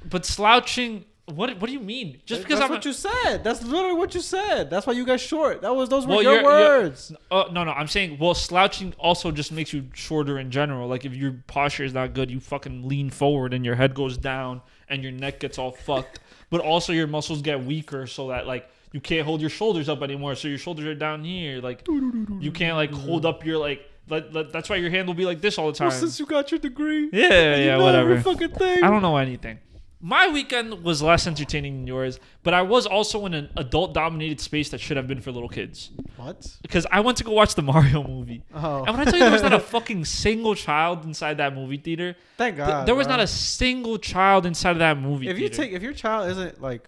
A: But slouching... What do you mean? Just because
B: that's what you said. That's literally what you said. That's why you got short. Those were
A: your
B: your words.
A: No. I'm saying, slouching also just makes you shorter in general. Like if your posture is not good, you fucking lean forward and your head goes down and your neck gets all fucked. But also your muscles get weaker so that like you can't hold your shoulders up anymore. So your shoulders are down here. Like you can't like hold up your like. That's why your hand will be like this all the time.
B: Well, since you got your degree.
A: Yeah, whatever.
B: Every fucking thing.
A: I don't know anything. My weekend was less entertaining than yours, but I was also in an adult-dominated space that should have been for little kids.
B: What?
A: Because I went to go watch the Mario movie.
B: Oh.
A: And when I tell you there was not a fucking single child inside that movie theater.
B: Thank God.
A: There was not a single child inside of that movie theater.
B: If your child isn't like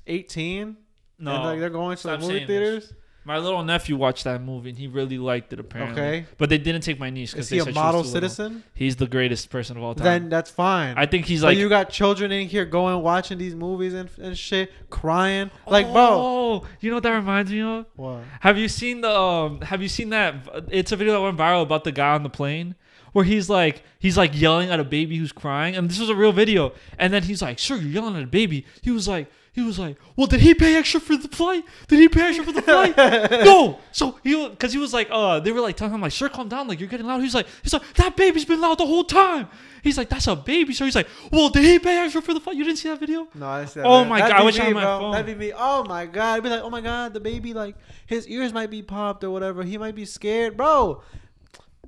B: 18,
A: no,
B: and like they're going to the movie theaters.
A: This. My little nephew watched that movie and he really liked it apparently. Okay. But they didn't take my niece because they said
B: he a model citizen?
A: He's the greatest person of all time.
B: Then that's fine.
A: I think he's like.
B: But you got children in here going watching these movies and shit, crying. Like, bro.
A: Oh, you know what that reminds me of?
B: What?
A: Have you seen that? It's a video that went viral about the guy on the plane. Where he's like yelling at a baby who's crying, and this was a real video. And then he's like, "Sir, you're yelling at a baby." He was like, "Well, did he pay extra for the flight? No." So because he was like, they were like telling him like, "Sir, calm down, like you're getting loud." He's like, "That baby's been loud the whole time." He's like, "That's a baby." So he's like, "Well, did he pay extra for the flight?" You didn't see that video?
B: No, I didn't see that.
A: Oh my god, I wish I had my phone.
B: That'd be me. Oh my god, I'd be like, "Oh my god, the baby, like his ears might be popped or whatever. He might be scared, bro."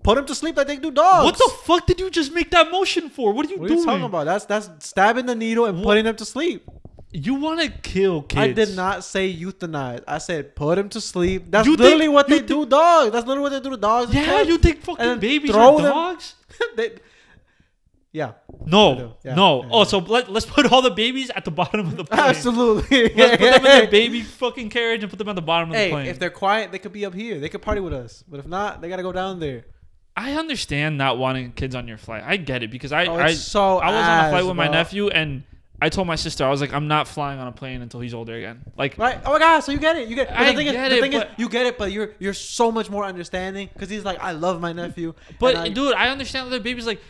B: Put him to sleep like they do dogs.
A: What the fuck did you just make that motion for? What are you doing?
B: What are you talking about? That's stabbing the needle and putting them to sleep.
A: You want to kill kids.
B: I did not say euthanize. I said put him to sleep. That's literally what they do dogs. That's literally what they do to dogs.
A: Yeah, you think fucking babies are dogs?
B: Yeah.
A: No. Oh, so let's put all the babies at the bottom of the plane.
B: Absolutely.
A: Let's put them in their baby fucking carriage and put them at the bottom of the plane.
B: If they're quiet, they could be up here. They could party with us. But if not, they got to go down there.
A: I understand not wanting kids on your flight. I get it because I was
B: on
A: a flight with my nephew and I told my sister, I was like, I'm not flying on a plane until he's older again. Like,
B: right? Oh my god! So you get it.
A: The thing is,
B: you get it, but you're so much more understanding because he's like, I love my nephew.
A: But dude, I understand that babies like.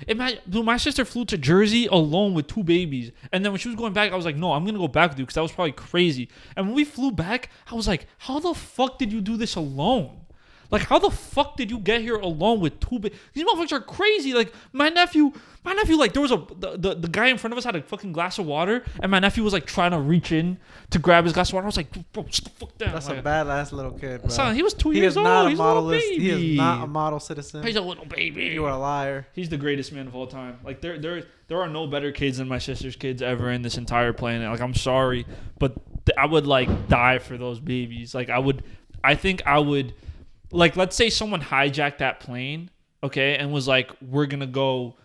A: Dude, my sister flew to Jersey alone with 2 babies, and then when she was going back, I was like, no, I'm gonna go back with you because that was probably crazy. And when we flew back, I was like, how the fuck did you do this alone? Like, how the fuck did you get here alone with two these motherfuckers are crazy. Like, my nephew, like, there was the guy in front of us had a fucking glass of water, and my nephew was like trying to reach in to grab his glass of water. I was like, bro, sit the fuck down.
B: That's
A: like,
B: a badass little kid, bro.
A: Son, he was 2 years old. He's a little baby.
B: He is not a model citizen.
A: He's a little baby.
B: You are a liar.
A: He's the greatest man of all time. Like, there are no better kids than my sister's kids ever in this entire planet. Like, I'm sorry, but I would like die for those babies. Like, I think I would, like, let's say someone hijacked that plane, okay, and was like, we're gonna go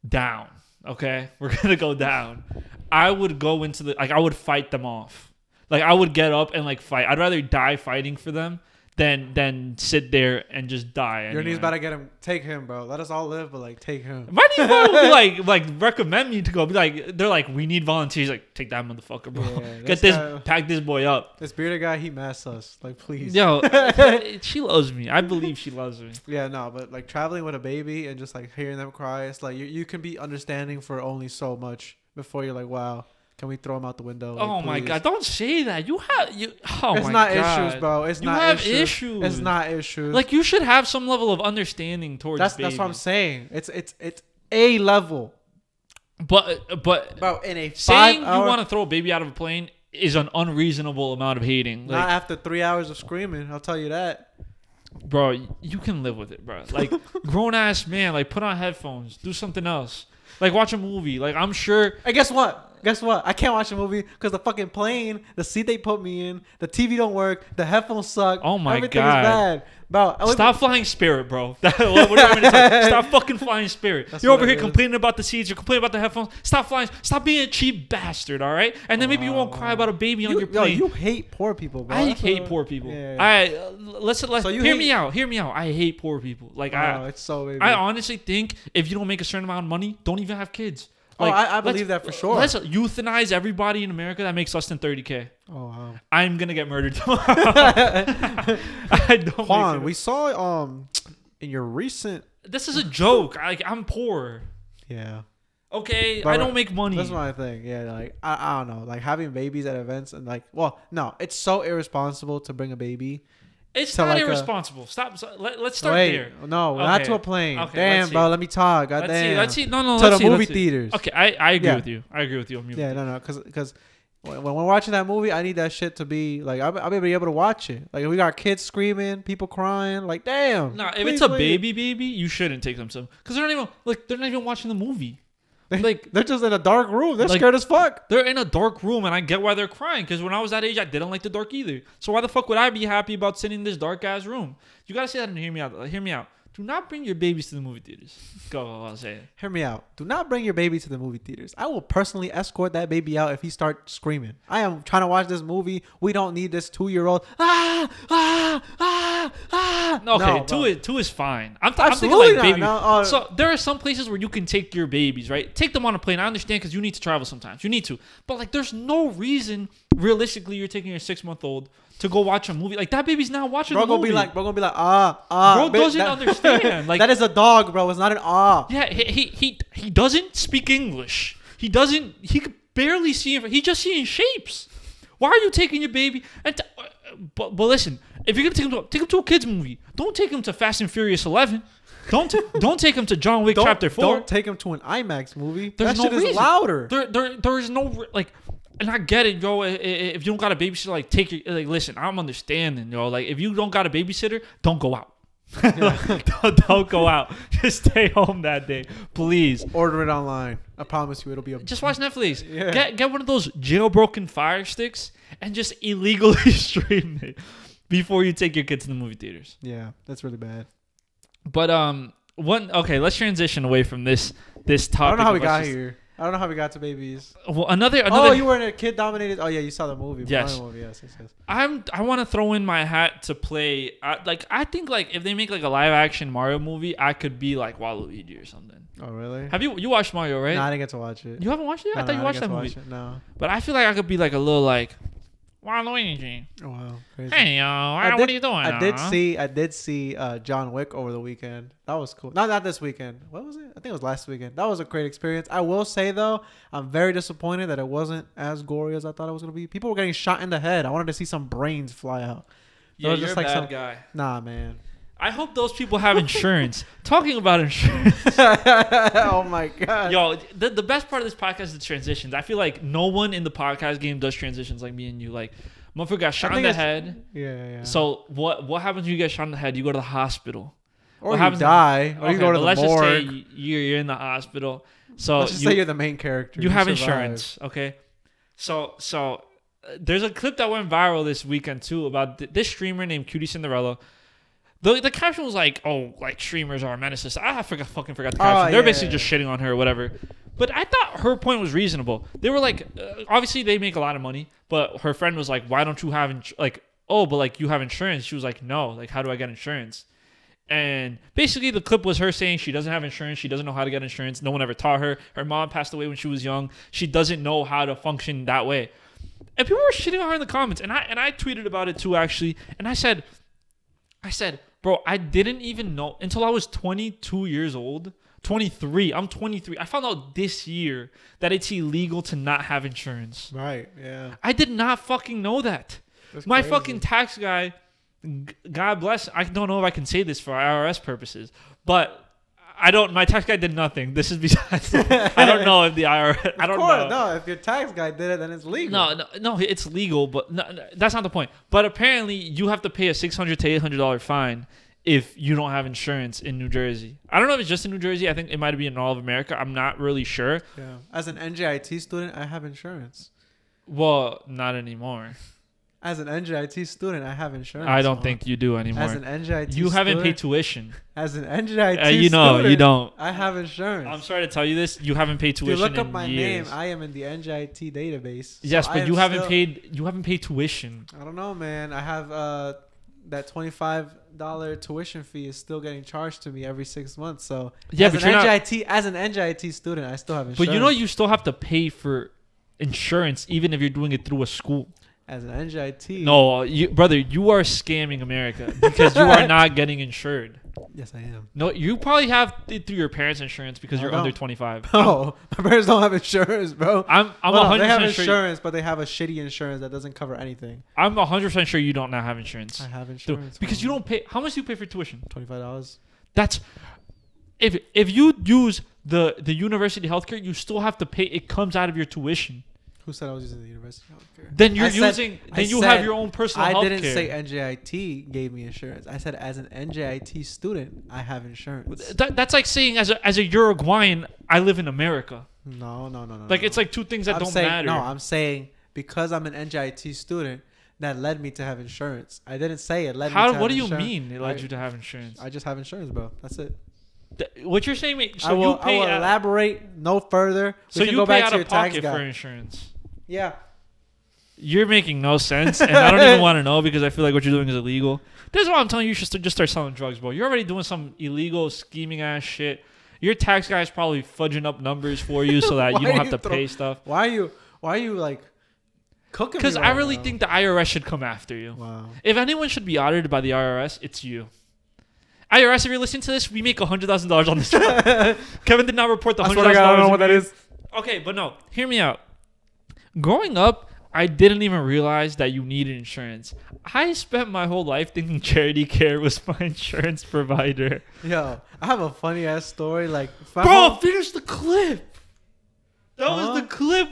A: down, okay, we're gonna go down. I would go into I would fight them off. Like, I would get up and like fight. I'd rather die fighting for them than sit there and just die.
B: Your knees about to get him. Take him, bro. Let us all live, but like take him.
A: My knees will be like recommend me to go. Be like, they're like, we need volunteers. Like, take that motherfucker, bro.
B: Yeah,
A: Get this, pack this boy up.
B: This bearded guy, he messed us. Like, please.
A: Yo, she loves me. I believe she loves me.
B: Yeah, no, but like traveling with a baby and just like hearing them cry, it's like you can be understanding for only so much before you're like, wow. Can we throw him out the window? Like,
A: oh my
B: please.
A: God! Don't say that. Oh
B: it's
A: my
B: not
A: God.
B: issues, bro. It's
A: you
B: not
A: have
B: issues. It's not issues.
A: Like, you should have some level of understanding towards.
B: That's what I'm saying. It's a level.
A: But
B: bro, in a
A: saying
B: 5 hour,
A: you want to throw a baby out of a plane is an unreasonable amount of hating. Like,
B: not after 3 hours of screaming. I'll tell you that.
A: Bro, you can live with it, bro. Like, grown ass man, like, put on headphones, do something else. Like, watch a movie. Like, I'm sure.
B: Hey, guess what? I can't watch a movie because the fucking plane, the seat they put me in, the TV don't work, the headphones suck.
A: Oh my
B: Everything
A: God.
B: is bad. Bro,
A: stop flying Spirit, bro. What do you want me to say? Stop fucking flying Spirit.
B: That's
A: You're
B: what
A: over here
B: it is.
A: complaining about the seats. You're complaining about the headphones. Stop flying. Stop being a cheap bastard, all right? And then maybe you won't cry about a baby on your plane.
B: You hate poor people, bro.
A: I hate poor people.
B: Yeah.
A: Let's
B: So you
A: hear
B: hate-
A: me out. Hear me out. I hate poor people. Like,
B: It's so baby.
A: I honestly think if you don't make a certain amount of money, don't even have kids. Like,
B: I believe that for sure.
A: Let's euthanize everybody in America that makes less than 30K.
B: Oh wow.
A: I'm gonna get murdered tomorrow. I don't.
B: Juan, we saw in your recent.
A: This is a joke. I'm poor.
B: Yeah.
A: Okay,
B: But
A: I don't make money.
B: That's my thing. Yeah, like I don't know, like having babies at events and like, well, no, it's so irresponsible to bring a baby.
A: It's
B: So
A: not
B: like
A: irresponsible. Let's start
B: Wait,
A: there.
B: no, not
A: Okay.
B: to a plane.
A: Okay,
B: Damn,
A: let's
B: bro,
A: see.
B: let me talk. God damn.
A: Let's see. No,
B: To
A: let's
B: the
A: see,
B: movie
A: let's see.
B: theaters.
A: Okay, I agree
B: Yeah.
A: with you. I agree with you.
B: Yeah, no, because when we're watching that movie, I need that shit to be like I'll be able to watch it. Like, if we got kids screaming, people crying, like damn.
A: No, if
B: please
A: it's a
B: leave.
A: baby, you shouldn't take them to, because they're not even watching the movie.
B: They're just in a dark room. They're
A: Like-
B: scared as fuck.
A: They're in a dark room, and I get why they're crying. Because when I was that age, I didn't like the dark either. So why the fuck would I be happy about sitting in this dark ass room? You gotta say that and hear me out. Hear me out. Do not bring your babies to the movie theaters. Go, I'll say it.
B: Hear me out. Do not bring your baby to the movie theaters. I will personally escort that baby out if he starts screaming. I am trying to watch this movie. We don't need this 2-year-old.
A: Okay,
B: No,
A: two is fine. I'm thinking
B: Absolutely
A: like baby.
B: not. No,
A: So there are some places where you can take your babies, right? Take them on a plane. I understand because you need to travel sometimes. You need to, but like, there's no reason realistically you're taking your 6-month-old to go watch a movie. Like, that baby's not watching
B: Bro
A: the movie.
B: gonna be like,
A: Bro
B: bitch,
A: doesn't understand. Like,
B: that is a dog, bro. It's not an
A: yeah, he doesn't speak English. He could barely see. He's just seeing shapes. Why are you taking your baby? But listen, if you're gonna take him to a kids movie, don't take him to Fast and Furious 11. Don't take him to John Wick Chapter 4.
B: Don't take him to an IMAX movie.
A: There's
B: that
A: no
B: shit
A: reason.
B: is louder.
A: There is no like. And I get it, yo. If you don't got a babysitter, like, take your, like, listen, I'm understanding, yo. Like, if you don't got a babysitter, don't go out. Don't go out. Just stay home that day, please.
B: Order it online. I promise you, it'll be a.
A: Just watch Netflix.
B: Yeah.
A: Get one of those jailbroken Fire Sticks and just illegally stream it before you take your kids to the movie theaters.
B: Yeah, that's really bad.
A: But okay, let's transition away from this topic.
B: I don't know how we got here. I don't know how we got to babies.
A: Well, another.
B: Oh, you were in a kid dominated. Oh yeah, you saw the movie.
A: Yes.
B: Movie. Yes.
A: I want to throw in my hat to play. I think like if they make like a live action Mario movie, I could be like Waluigi or something.
B: Oh really?
A: Have you watched Mario, right?
B: No, I didn't get to watch it.
A: You haven't watched it yet? I thought you watched that movie.
B: No.
A: But I feel like I could be like a little like Waluigi.
B: Oh wow. Crazy.
A: Hey yo, what are you doing?
B: I did see John Wick over the weekend. That was cool. Not this weekend. What was it? I think it was last weekend. That was a great experience. I will say though, I'm very disappointed that it wasn't as gory as I thought it was gonna be. People were getting shot in the head. I wanted to see some brains fly out.
A: Yeah,
B: was
A: you're
B: just
A: a
B: like
A: bad
B: some-
A: guy.
B: Nah, man.
A: I hope those people have insurance. Talking about insurance.
B: Oh my god.
A: Yo, the best part of this podcast is the transitions. I feel like no one in the podcast game does transitions like me and you. Like, motherfucker got shot in the head.
B: Yeah.
A: So what happens when you get shot in the head? You go to the hospital.
B: Or you die. Or you go to the
A: let's
B: morgue.
A: just say you're in the hospital. So
B: let's just say you're the main character.
A: You have
B: survive.
A: insurance, okay? So there's a clip that went viral this weekend too about this streamer named Cutie Cinderella. The caption was like, "Oh, like streamers are menaces." I fucking forgot the caption. They're basically just shitting on her or whatever. But I thought her point was reasonable. They were like, obviously they make a lot of money, but her friend was like, "Why don't you have you have insurance?" She was like, "No, like how do I get insurance?" And basically the clip was her saying she doesn't have insurance. She doesn't know how to get insurance. No one ever taught her. Her mom passed away when she was young. She doesn't know how to function that way. And people were shitting on her in the comments. And I tweeted about it too, actually. And I said, bro, I didn't even know until I was 22 years old. 23. I'm 23. I found out this year that it's illegal to not have insurance.
B: Right, yeah.
A: I did not fucking know that.
B: That's
A: My
B: crazy.
A: fucking tax guy, God bless, I don't know if I can say this for IRS purposes, but my tax guy did nothing. This is besides, I don't know if the IRS, I don't know.
B: No, if your tax guy did it, then it's legal.
A: No, it's legal, but no, that's not the point. But apparently you have to pay a $600 to $800 fine if you don't have insurance in New Jersey. I don't know if it's just in New Jersey. I think it might be in all of America. I'm not really sure.
B: Yeah. As an NJIT student, I have insurance.
A: Well, not anymore.
B: As an NJIT student, I have insurance.
A: I don't think you do anymore.
B: As an NJIT
A: you haven't
B: student,
A: paid tuition.
B: As an NJIT
A: student, you don't.
B: I have insurance.
A: I'm sorry to tell you this. You haven't paid tuition.
B: If you look up
A: in
B: my
A: years.
B: name, I am in the NJIT database.
A: Yes,
B: so
A: but you haven't paid. You haven't paid tuition.
B: I don't know, man. I have that $25 tuition fee is still getting charged to me every 6 months. So
A: yeah,
B: as an NJIT student, I still have insurance.
A: But you still have to pay for insurance even if you're doing it through a school.
B: As an NJIT.
A: No, brother, you are scamming America because you are not getting insured.
B: Yes, I am.
A: No, you probably have it through your parents' insurance because you're under 25.
B: No, my parents don't have insurance, bro.
A: I'm 100%
B: they have
A: sure
B: insurance, but they have a shitty insurance that doesn't cover anything.
A: I'm 100% sure you don't now have insurance.
B: I have insurance.
A: Because you don't pay. How much do you pay for tuition?
B: $25.
A: That's if you use the university healthcare, you still have to pay. It comes out of your tuition.
B: Who said I was using the university healthcare?
A: Then you have your own personal healthcare.
B: I didn't say NJIT gave me insurance. I said as an NJIT student, I have insurance.
A: That's like saying as a Uruguayan, I live in America.
B: No.
A: Like it's like two things that don't matter.
B: No, I'm saying because I'm an NJIT student, that led me to have insurance. I didn't say it led me to have insurance.
A: What do you mean it led you to have insurance?
B: I just have insurance, bro. That's it.
A: What you're saying?
B: I will elaborate no further.
A: So you pay out of pocket for insurance.
B: Yeah.
A: You're making no sense, and I don't even want to know because I feel like what you're doing is illegal. This is why I'm telling you, you should just start selling drugs, bro. You're already doing some illegal, scheming ass shit. Your tax guy is probably fudging up numbers for you so that you don't have to pay stuff.
B: Why are you like cooking?
A: Because I really think the IRS should come after you.
B: Wow.
A: If anyone should be audited by the IRS, it's you. IRS, if you're listening to this, we make $100,000 on this job. Kevin did not report the $100,000.
B: I don't know what that is.
A: Okay, but no, hear me out. Growing up, I didn't even realize that you needed insurance. I spent my whole life thinking Charity Care was my insurance provider.
B: Yo, I have a funny ass story. Like,
A: bro, finish the clip. That was the clip.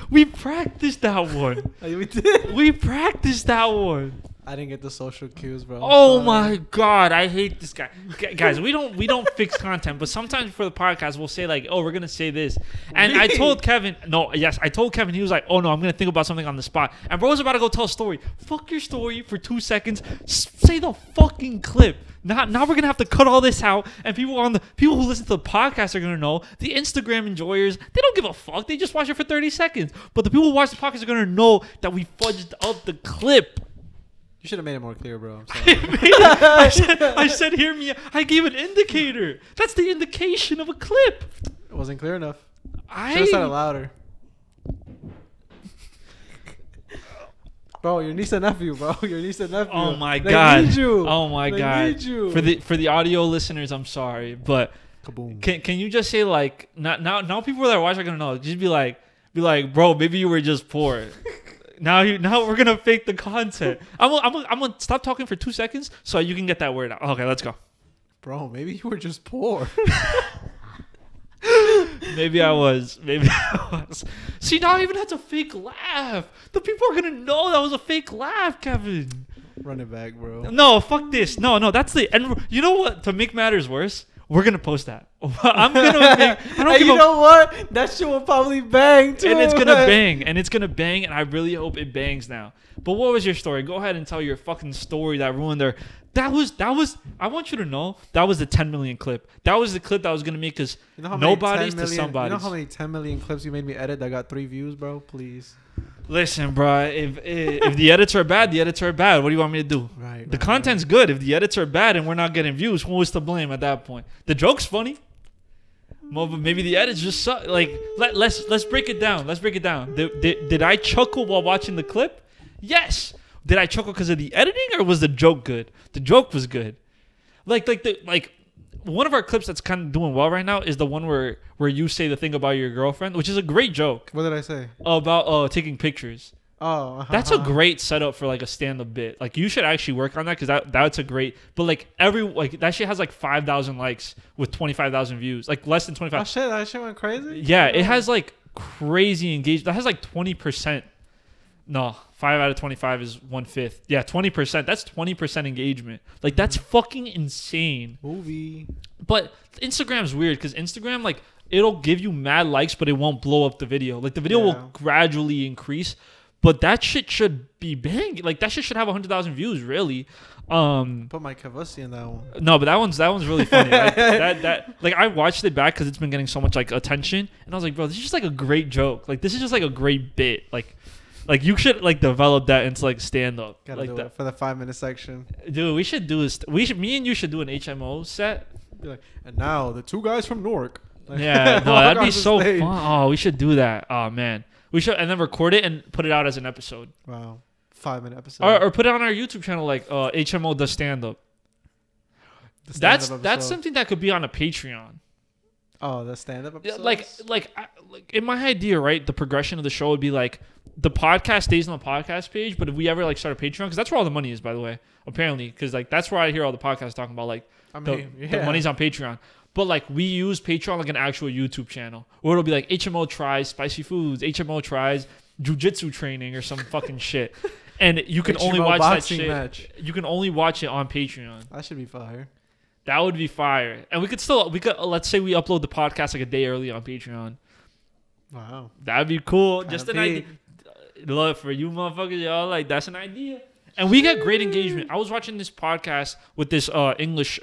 A: We practiced that one.
B: We did.
A: We practiced that one.
B: I didn't get the social cues, bro.
A: Oh my god, I hate this guy. Guys, we don't fix content, but sometimes for the podcast we'll say like, "Oh, we're gonna say this," and I told Kevin, I told Kevin. He was like, "Oh no, I'm gonna think about something on the spot." And bro was about to go tell a story. Fuck your story for 2 seconds. Say the fucking clip. Now we're gonna have to cut all this out, and people who listen to the podcast are gonna know. The Instagram enjoyers, they don't give a fuck. They just watch it for 30 seconds. But the people who watch the podcast are gonna know that we fudged up the clip.
B: You should have made it more clear, bro. I'm sorry.
A: I said, hear me. I gave an indicator. That's the indication of a clip.
B: It wasn't clear enough. Should have said it louder. Bro, your niece and nephew, bro. Your niece and nephew.
A: Oh my god.
B: They need you.
A: Oh my god.
B: Need you.
A: For the audio listeners, I'm sorry, but
B: kaboom.
A: Can you just say like now people that are watching are gonna know. Just be like, bro, maybe you were just poor. Now we're gonna fake the content. I'm gonna stop talking for 2 seconds so you can get that word out. Okay, let's go.
B: Bro, maybe you were just poor.
A: Maybe I was. See, now I even had to fake laugh. The people are gonna know that was a fake laugh, Kevin.
B: Run it back, bro.
A: No, fuck this. No, that's the and you know what? To make matters worse, we're gonna post that. I'm gonna make. I don't give
B: you know what? That shit will probably bang too.
A: And it's gonna bang, and I really hope it bangs now. But what was your story? Go ahead and tell your fucking story that ruined their. That was. I want you to know that was the 10 million clip. That was the clip that was gonna make us nobodies to somebody.
B: You know how many 10 million clips you made me edit that got 3 views, bro? Please.
A: Listen, bro. If the edits are bad, the edits are bad. What do you want me to do?
B: Right.
A: The content's good. If the edits are bad and we're not getting views, who is to blame at that point? The joke's funny. Well, but maybe the edits just suck. Like let's break it down. Did I chuckle while watching the clip? Yes. Did I chuckle because of the editing, or was the joke good? The joke was good. Like one of our clips that's kind of doing well right now is the one where you say the thing about your girlfriend, which is a great joke.
B: What did I say?
A: About taking pictures.
B: Oh,
A: that's a great setup for like a stand-up bit. Like you should actually work on that because that's a great. But like that shit has like 5,000 likes with 25,000 views, like less than 25.
B: Oh shit, that shit went crazy.
A: Yeah, it has like crazy engagement. That has like 20%. No, 5 out of 25 is 1/5. Yeah, 20%. That's 20% engagement. Like that's fucking insane.
B: Movie.
A: But Instagram's weird because Instagram like it'll give you mad likes, but it won't blow up the video. Like the video will gradually increase. But that shit should be bang. Like that shit should have 100,000 views, really.
B: Put my Kavussi in that one.
A: No, but that one's really funny. Like, like I watched it back because it's been getting so much like attention, and I was like, bro, this is just like a great joke. Like this is just like a great bit. Like you should like develop that into like stand up.
B: Gotta
A: like
B: do
A: that
B: it for the 5-minute section.
A: Dude, we should do this. Me and you should do an HMO set.
B: Be like, and now the 2 guys from Newark. Like,
A: yeah, no, that'd be so fun. Oh, we should do that. Oh man. We should, and then record it and put it out as an episode.
B: Wow, 5-minute episode.
A: Or put it on our YouTube channel, like HMO does stand up. That's something that could be on a Patreon.
B: Oh, the stand up episode.
A: Like in my idea, right? The progression of the show would be like the podcast stays on the podcast page, but if we ever like start a Patreon, because that's where all the money is, by the way, apparently, because like that's where I hear all the podcasts talking about like the money's on Patreon. But like we use Patreon like an actual YouTube channel, where it'll be like HMO tries spicy foods, HMO tries jujitsu training or some fucking shit, and you can only watch that shit. Match. You can only watch it on Patreon.
B: That should be fire.
A: That would be fire, and we could let's say we upload the podcast like a day early on Patreon.
B: Wow,
A: that'd be cool. Just an idea. Look, for you motherfuckers, y'all, like that's an idea, and we get great engagement. I was watching this podcast with this English.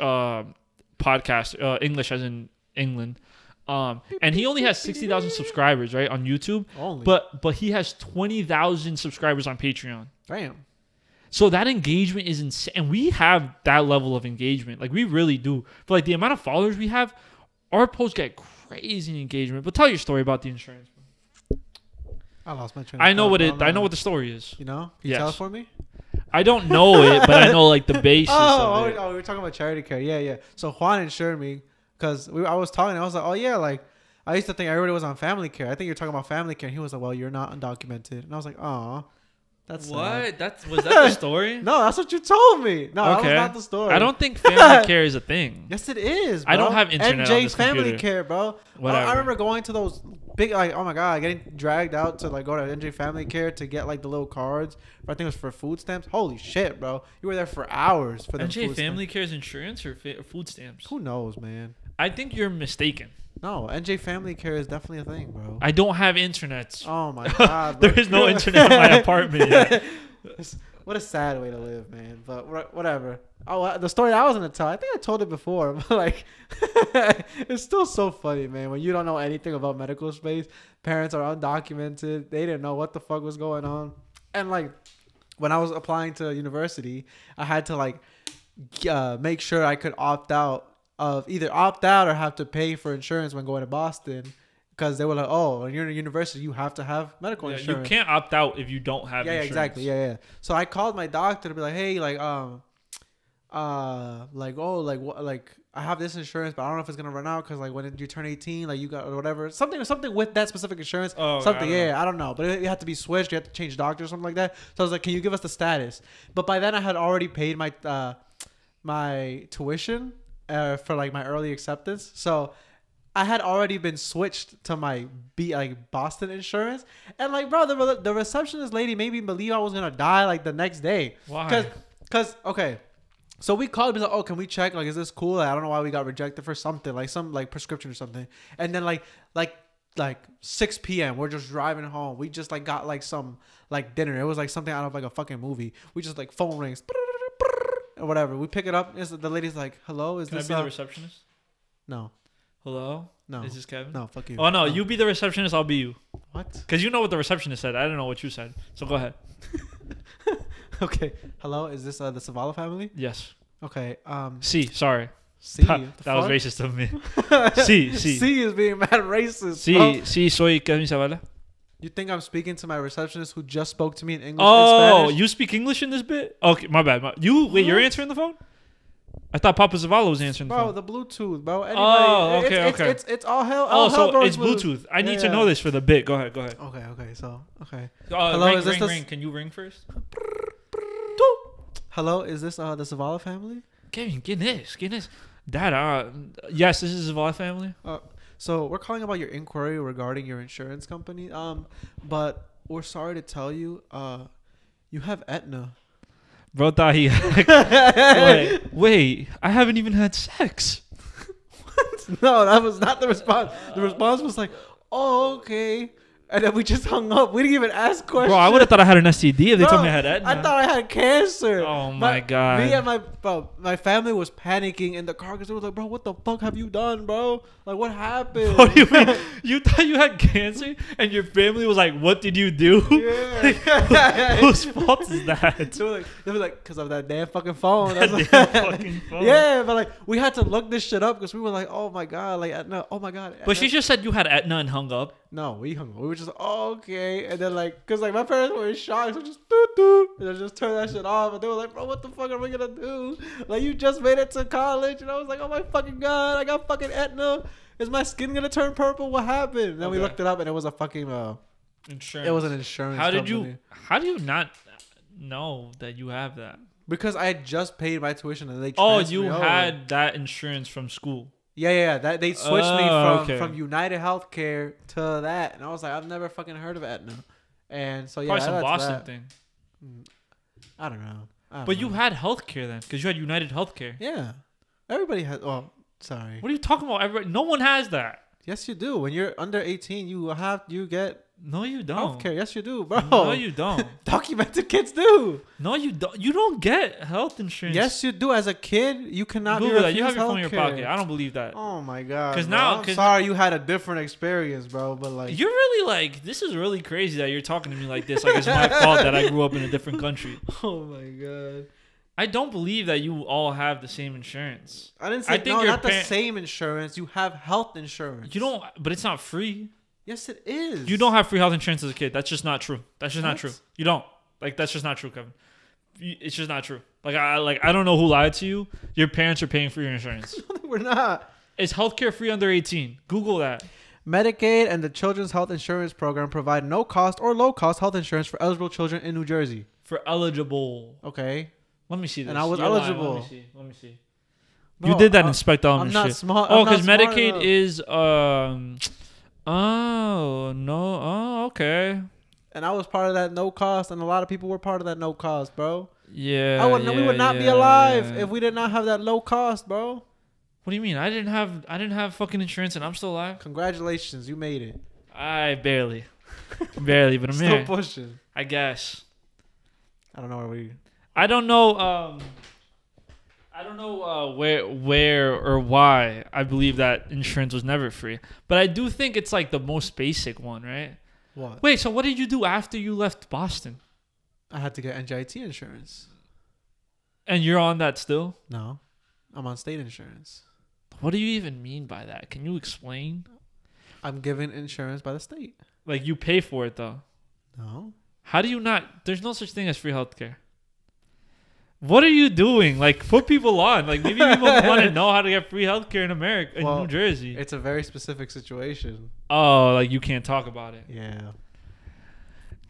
A: Podcast English as in England, and he only has 60,000 subscribers right on YouTube.
B: Only.
A: But he has 20,000 subscribers on Patreon.
B: Damn.
A: So that engagement is insane, and we have that level of engagement. Like we really do. But like the amount of followers we have, our posts get crazy engagement. But tell your story about the insurance.
B: I lost my train.
A: I know what the story is.
B: You know? Can you tell it for me?
A: I don't know it, but I know like the basis of it.
B: We were talking about charity care. Yeah. So Juan insured me because I was talking. I was like, oh yeah, like I used to think everybody was on family care. I think you're talking about family care. And he was like, well, you're not undocumented. And I was like, oh, that's
A: what? Was that the story?
B: No, that's what you told me. No, that was not the story.
A: I don't think family care is a thing.
B: Yes, it is, bro.
A: I don't have internet
B: NJ
A: on this
B: family
A: computer.
B: care, bro.
A: Whatever.
B: I remember going to those big, like, oh my god, getting dragged out to like go to NJ family care to get like the little cards. I think it was for food stamps. Holy shit, bro! You were there for hours for the
A: NJ family care's insurance or food stamps.
B: Who knows, man?
A: I think you're mistaken.
B: No, NJ family care is definitely a thing, bro.
A: I don't have internet.
B: Oh my god, bro.
A: There is no internet in my apartment yet.
B: What a sad way to live, man. But whatever. Oh, the story I was gonna tell, I think I told it before, but like, it's still so funny, man. When you don't know anything about medical space, parents are undocumented. They didn't know what the fuck was going on, and like, when I was applying to university, I had to like make sure I could opt out of either opt out or have to pay for insurance when going to Boston. Because they were like, oh, when you're in a university, you have to have medical insurance.
A: You can't opt out if you don't have insurance.
B: Yeah, exactly. Yeah. So I called my doctor to be like, hey, like, like, oh, like what, like I have this insurance, but I don't know if it's gonna run out because like when you turn 18, like you got or whatever, something with that specific insurance.
A: Oh,
B: something, I don't know, but it had to be switched. You had to change doctors, or something like that. So I was like, can you give us the status? But by then I had already paid my tuition for like my early acceptance, so I had already been switched to my Boston insurance, and like, bro, the receptionist lady made me believe I was gonna die like the next day.
A: Why?
B: Because okay. So we called and like, oh, can we check? Like, is this cool? Like, I don't know why we got rejected for something, like some like prescription or something. And then like 6 p.m. we're just driving home. We just like got like some like dinner. It was like something out of like a fucking movie. We just like phone rings or whatever. We pick it up. The lady's like, hello, is
A: Can I
B: this
A: be the receptionist?
B: No.
A: Hello?
B: No.
A: Is this Kevin?
B: No, fuck you.
A: Oh no, you be the receptionist, I'll be you.
B: What?
A: Because you know what the receptionist said. I don't know what you said. So go ahead.
B: Okay. Hello, is this the Savala family?
A: Yes.
B: Okay.
A: C, sorry.
B: C.
A: that was racist of me. C.
B: C is being mad racist. Bro.
A: Sí, soy Kevin Zavala.
B: You think I'm speaking to my receptionist who just spoke to me in English
A: Oh,
B: and Spanish?
A: you speak English in this bit? Okay, my bad. You're answering the phone? I thought Papa Zavala was answering the phone.
B: Bro, the Bluetooth, bro. Anybody,
A: Oh, okay, okay.
B: It's all hell.
A: Oh, so
B: bro,
A: it's Bluetooth. I need to know this for the bit. Go ahead.
B: Okay. So, okay.
A: Hello, is this ring? Can you ring first?
B: Hello, is this the Zavala family?
A: Kevin, get this. Dad, yes, this is Zavala family.
B: So we're calling about your inquiry regarding your insurance company. But we're sorry to tell you, you have Aetna.
A: Bro thought he wait, I haven't even had sex.
B: No, that was not the response. The response was like, oh, okay. And then we just hung up. We didn't even ask questions.
A: Bro, I would have thought I had an STD if they told me I had Aetna.
B: I thought I had cancer.
A: Oh my god.
B: Me and my family was panicking in the car because they were like, bro, what the fuck have you done, bro? Like, what happened?
A: What do you mean? You thought you had cancer and your family was like, what did you do?
B: Yeah.
A: Whose fault is that?
B: They were like, because of that damn fucking phone.
A: That damn fucking phone.
B: Yeah, but like, we had to look this shit up because we were like, oh my god, like, no, oh my god.
A: But she just said you had Aetna and hung up.
B: No, we hung up. We were just oh, okay, and then like, cause like my parents were in shock, so just doo doo, and I just turned that shit off, and they were like, bro, what the fuck are we gonna do? Like, you just made it to college, and I was like, oh my fucking god, I got fucking Aetna. Is my skin gonna turn purple? What happened? And then we looked it up, and it was a fucking
A: insurance.
B: It was an insurance.
A: How do you not know that you have that?
B: Because I had just paid my tuition, and they
A: you had that insurance from school.
B: Yeah. That they switched me from United Healthcare to that, and I was like, I've never fucking heard of Aetna, and so yeah,
A: probably some Boston thing.
B: I don't know.
A: But you had healthcare then, because you had United Healthcare.
B: Yeah, everybody has. Oh, sorry.
A: What are you talking about? Everybody, no one has that.
B: Yes, you do. When you're under 18, you get.
A: No, you don't.
B: Healthcare. Yes, you do, bro.
A: No, you don't.
B: Documented kids do.
A: No, you don't. You don't get health insurance.
B: Yes, you do. As a kid, you cannot.
A: Google that. You have your phone in your pocket. I don't believe that.
B: Oh my god.
A: Because now,
B: I'm sorry you had a different experience, bro. But like,
A: you're really like, this is really crazy that you're talking to me like this. Like it's my fault that I grew up in a different country.
B: Oh my god.
A: I don't believe that you all have the same insurance.
B: I didn't say not the same insurance. You have health insurance.
A: You don't, but it's not free.
B: Yes, it is.
A: You don't have free health insurance as a kid. That's just not true. That's just not true. You don't. Like, that's just not true, Kevin. It's just not true. I don't know who lied to you. Your parents are paying for your insurance.
B: No, we're not.
A: Is healthcare free under 18? Google that.
B: Medicaid and the Children's Health Insurance Program provide no cost or low cost health insurance for eligible children in New Jersey.
A: For eligible.
B: Okay.
A: Let me see this.
B: And I was eligible.
A: Let me see.
B: Bro,
A: you did that Inspect Element
B: shit. I'm not smart.
A: Oh, because Medicaid is oh no. Oh, okay.
B: And I was part of that no cost, and a lot of people were part of that no cost, bro.
A: Yeah.
B: We would not be alive if we did not have that low cost, bro.
A: What do you mean? I didn't have fucking insurance, and I'm still alive.
B: Congratulations, you made it.
A: I barely, but I'm
B: still
A: here.
B: Pushing.
A: I guess.
B: I don't know where we.
A: I don't know. Where or why I believe that insurance was never free, but I do think it's like the most basic one, right?
B: What?
A: Wait, so what did you do after you left Boston?
B: I had to get NJIT insurance.
A: And you're on that still?
B: No, I'm on state insurance.
A: What do you even mean by that? Can you explain?
B: I'm given insurance by the state.
A: Like you pay for it though?
B: No.
A: How do you not? There's no such thing as free healthcare. What are you doing? Like, put people on. Like, maybe people want to know how to get free healthcare in America, in New Jersey.
B: It's a very specific situation.
A: Oh, like you can't talk about it.
B: Yeah.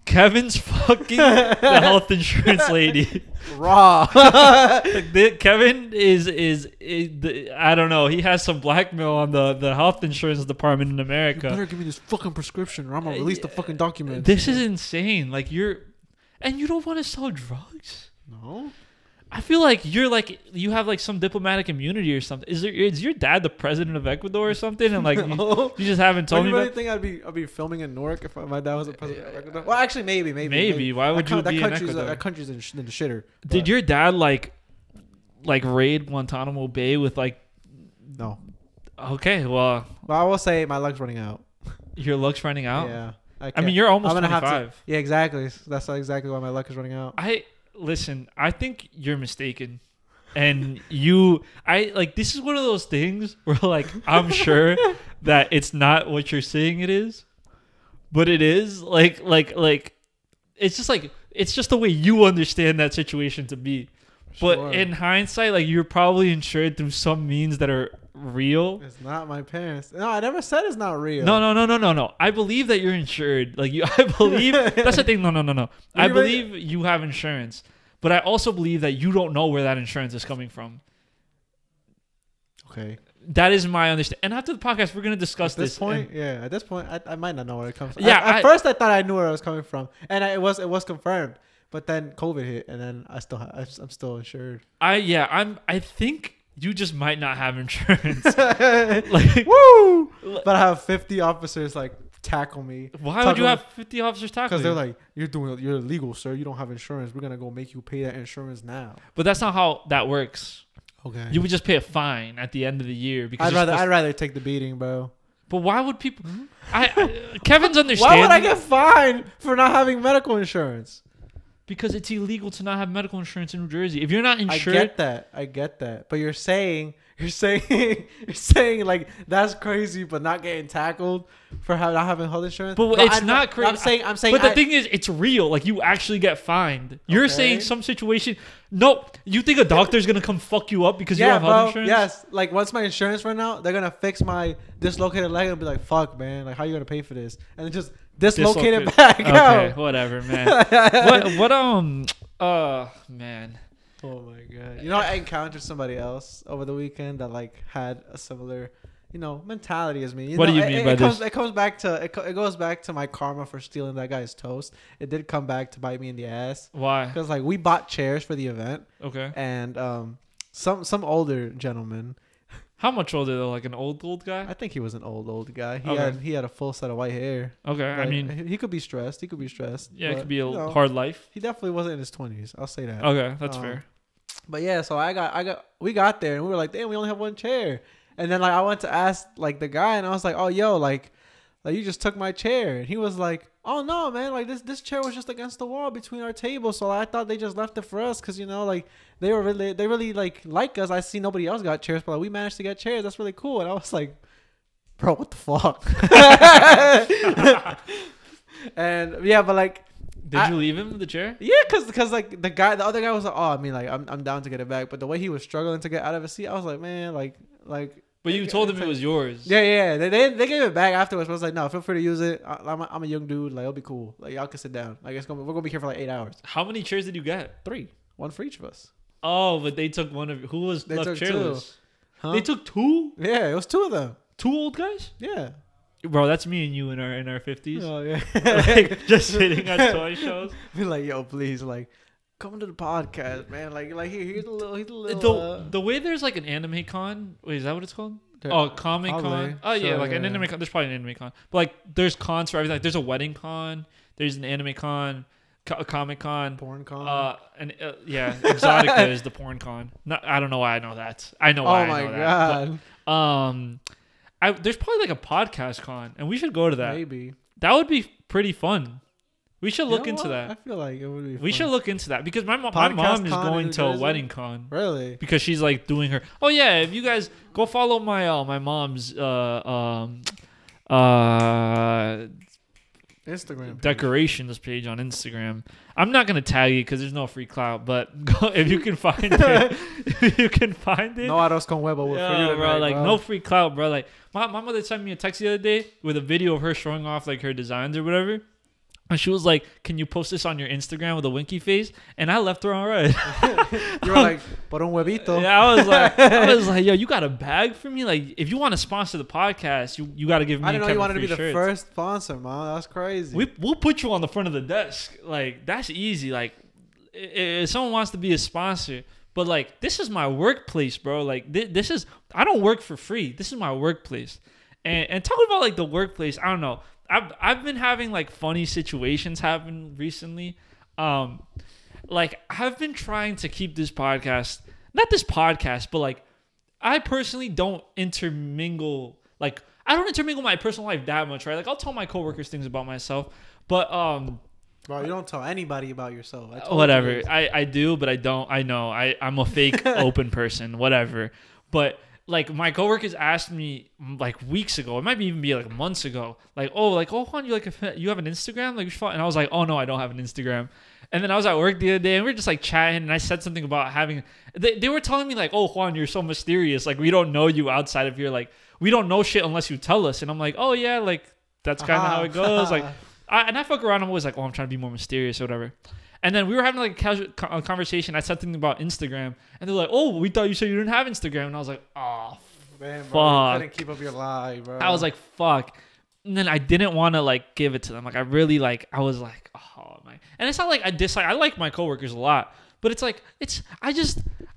A: Kevin's fucking the health insurance lady.
B: Raw.
A: Kevin is I don't know. He has some blackmail on the health insurance department in America.
B: You better give me this fucking prescription, or I'm gonna release the fucking document.
A: This is insane. Like you don't want to sell drugs.
B: No.
A: I feel like you have like some diplomatic immunity or something. Is your dad the president of Ecuador or something? And like
B: No.
A: you just haven't told me.
B: You really think I'd be filming in Newark if my dad was the president of Ecuador? Well, actually, maybe.
A: Why would you be in
B: Ecuador?
A: Ecuador?
B: That country's in the shitter.
A: Did your dad like raid Guantanamo Bay with like?
B: No.
A: Okay, well.
B: Well, I will say my luck's running out.
A: Your luck's running out.
B: Yeah.
A: I mean, you're almost 25.
B: Have to, yeah, exactly. That's exactly why my luck is running out.
A: Listen, I think you're mistaken. And this is one of those things where like I'm sure that it's not what you're saying it is, but it is like it's just the way you understand that situation to be.
B: Sure.
A: But in hindsight, like you're probably insured through some means that are real.
B: It's not my parents. No, I never said it's not real.
A: No. I believe that you're insured. Like I believe that's the thing. No. I believe you have insurance, but I also believe that you don't know where that insurance is coming from.
B: Okay.
A: That is my understanding. And after the podcast, we're gonna discuss
B: this. At this point, I might not know where it comes from. Yeah. At first, I thought I knew where it was coming from, and it was confirmed. But then COVID hit, and then I'm still insured. I think you just might not have insurance. Like, woo! But I have 50 officers like tackle me.
A: Why would you have 50 officers tackle you?
B: Because they're like, you're illegal, sir. You don't have insurance. We're gonna go make you pay that insurance now.
A: But that's not how that works.
B: Okay.
A: You would just pay a fine at the end of the year because
B: I'd rather take the beating, bro.
A: But why would people? Kevin's understanding.
B: Why would I get fined for not having medical insurance?
A: Because it's illegal to not have medical insurance in New Jersey. If you're not insured,
B: I get that. But you're saying like that's crazy, but not getting tackled for not having health insurance.
A: But it's not crazy.
B: I'm saying.
A: But the thing is, it's real. Like you actually get fined. You're saying some situation. No, you think a doctor's gonna come fuck you up because you have health insurance?
B: Yes. Like once my insurance run out, they're gonna fix my dislocated leg and be like, "Fuck, man! Like how you gonna pay for this?" And then just dislocate it back out.
A: Okay, whatever, man. Man.
B: Oh my god! You know, I encountered somebody else over the weekend that like had a similar, mentality as me.
A: What do you mean by this?
B: It goes back to my karma for stealing that guy's toast. It did come back to bite me in the ass.
A: Why?
B: Because like we bought chairs for the event.
A: Okay.
B: And some older gentleman.
A: How much older though? Like an old guy?
B: I think he was an old guy. He had a full set of white hair.
A: Okay,
B: Like,
A: I mean,
B: he could be stressed.
A: Yeah, it could be a hard life.
B: He definitely wasn't in his 20s. I'll say that.
A: Okay, that's fair.
B: But yeah, so we got there and we were like, damn, we only have one chair. And then like I went to ask like the guy and I was like, oh yo, like you just took my chair. And he was like, oh no, man, like this chair was just against the wall between our tables. So I thought they just left it for us because like they really like us. I see nobody else got chairs, but like, we managed to get chairs. That's really cool. And I was like, bro, what the fuck? And yeah, but like.
A: Did you leave him the chair?
B: Yeah, cause like the other guy was like, oh, I mean, like I'm down to get it back, but the way he was struggling to get out of his seat, I was like, man, like.
A: But you told him it was yours.
B: Yeah. They gave it back afterwards. But I was like, no, feel free to use it. I'm a young dude. Like it'll be cool. Like y'all can sit down. Like we're gonna be here for like 8 hours.
A: How many chairs did you get?
B: 3, 1 for each of us.
A: Oh, but they took one of who was
B: they
A: left
B: took
A: chairless.
B: 2. Huh?
A: They took 2.
B: Yeah, it was 2 of them.
A: 2 old guys.
B: Yeah.
A: Bro, that's me and you in our 50s.
B: Oh yeah.
A: Like just sitting at toy shows.
B: Be like, yo, please, like, come to the here's a little.
A: The way there's like an anime con. Wait, is that what it's called? Comic
B: Con.
A: Con. Oh yeah, like an anime con. There's probably an anime con. But like, there's cons for everything. Like, there's a wedding con. There's an anime con. A Comic Con.
B: Porn con.
A: Yeah, Exotica is the porn con. I don't know why I know that. I know why.
B: Oh my
A: I know
B: god.
A: That. But, there's probably like a podcast con, and we should go to that.
B: Maybe
A: that would be pretty fun. We should look into that.
B: I feel like it would be fun.
A: We should look into that because my mom is going to a wedding con.
B: Really?
A: Because she's like doing her. Oh yeah, if you guys go follow my my mom's
B: Instagram page.
A: decorations page on Instagram. I'm not gonna tag you because there's no free clout, but go, if you can find it, if you can find it.
B: No arroz con huevo for you tonight,
A: bro. Like no free clout, bro. Like my mother sent me a text the other day with a video of her showing off like her designs or whatever. And she was like, "Can you post this on your Instagram with a winky face?" And I left her on red.
B: You were like, "Por un huevito."
A: Yeah, I was like, "Yo, you got a bag for me? Like, if you want to sponsor the podcast, you got to give me."
B: I didn't know you wanted to be the
A: shirts.
B: first sponsor, man. That's crazy.
A: We'll put you on the front of the desk. Like, that's easy. Like, if someone wants to be a sponsor, but like, this is my workplace, bro. Like, this is I don't work for free. This is my workplace. And talking about like the workplace, I don't know. I've been having like funny situations happen recently. Like I've been trying to keep this podcast, not this podcast, but like I personally don't intermingle. Like I don't intermingle my personal life that much, right? Like I'll tell my coworkers things about myself, but
B: bro, you don't tell anybody about yourself.
A: Whatever. I do, but I don't. I know. I'm a fake open person. Whatever. But like my coworkers asked me like weeks ago, it might even be like months ago, like, oh Juan, you have an Instagram? Like, and I was like, oh no, I don't have an Instagram. And then I was at work the other day and we were just like chatting and I said something about having, they were telling me like, oh Juan, you're so mysterious. Like we don't know you outside of here. Like we don't know shit unless you tell us. And I'm like, oh yeah, like that's kind of how it goes. Like, I fuck around. I'm always like, oh, I'm trying to be more mysterious or whatever. And then we were having like a casual conversation. I said something about Instagram, and they're like, "Oh, we thought you said you didn't have Instagram." And I was like, "Oh,
B: man,
A: fuck!"
B: Bro, you couldn't keep up your lie, bro.
A: I was like, "Fuck!" And then I didn't want to like give it to them. Like I really like. I was like, "Oh my!" And it's not like I dislike. I like my coworkers a lot, but it's like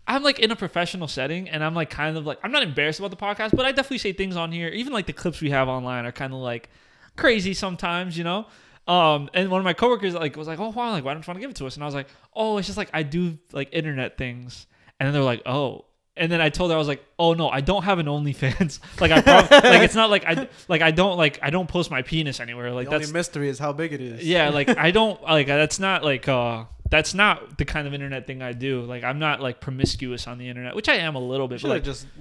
A: I'm like in a professional setting, and I'm like kind of like I'm not embarrassed about the podcast, but I definitely say things on here. Even like the clips we have online are kind of like crazy sometimes, you know. And one of my coworkers like was like, "Oh, Juan, like why don't you want to give it to us?" And I was like, "Oh, it's just like I do like internet things." And then they're like, "Oh." And then I told her I was like, "Oh no, I don't have an OnlyFans. Like I like it's not like I don't post my penis anywhere. Like
B: the
A: that's
B: only mystery is how big it is."
A: Yeah, like I don't like that's not like that's not the kind of internet thing I do. Like I'm not like promiscuous on the internet, which I am a little bit.
B: You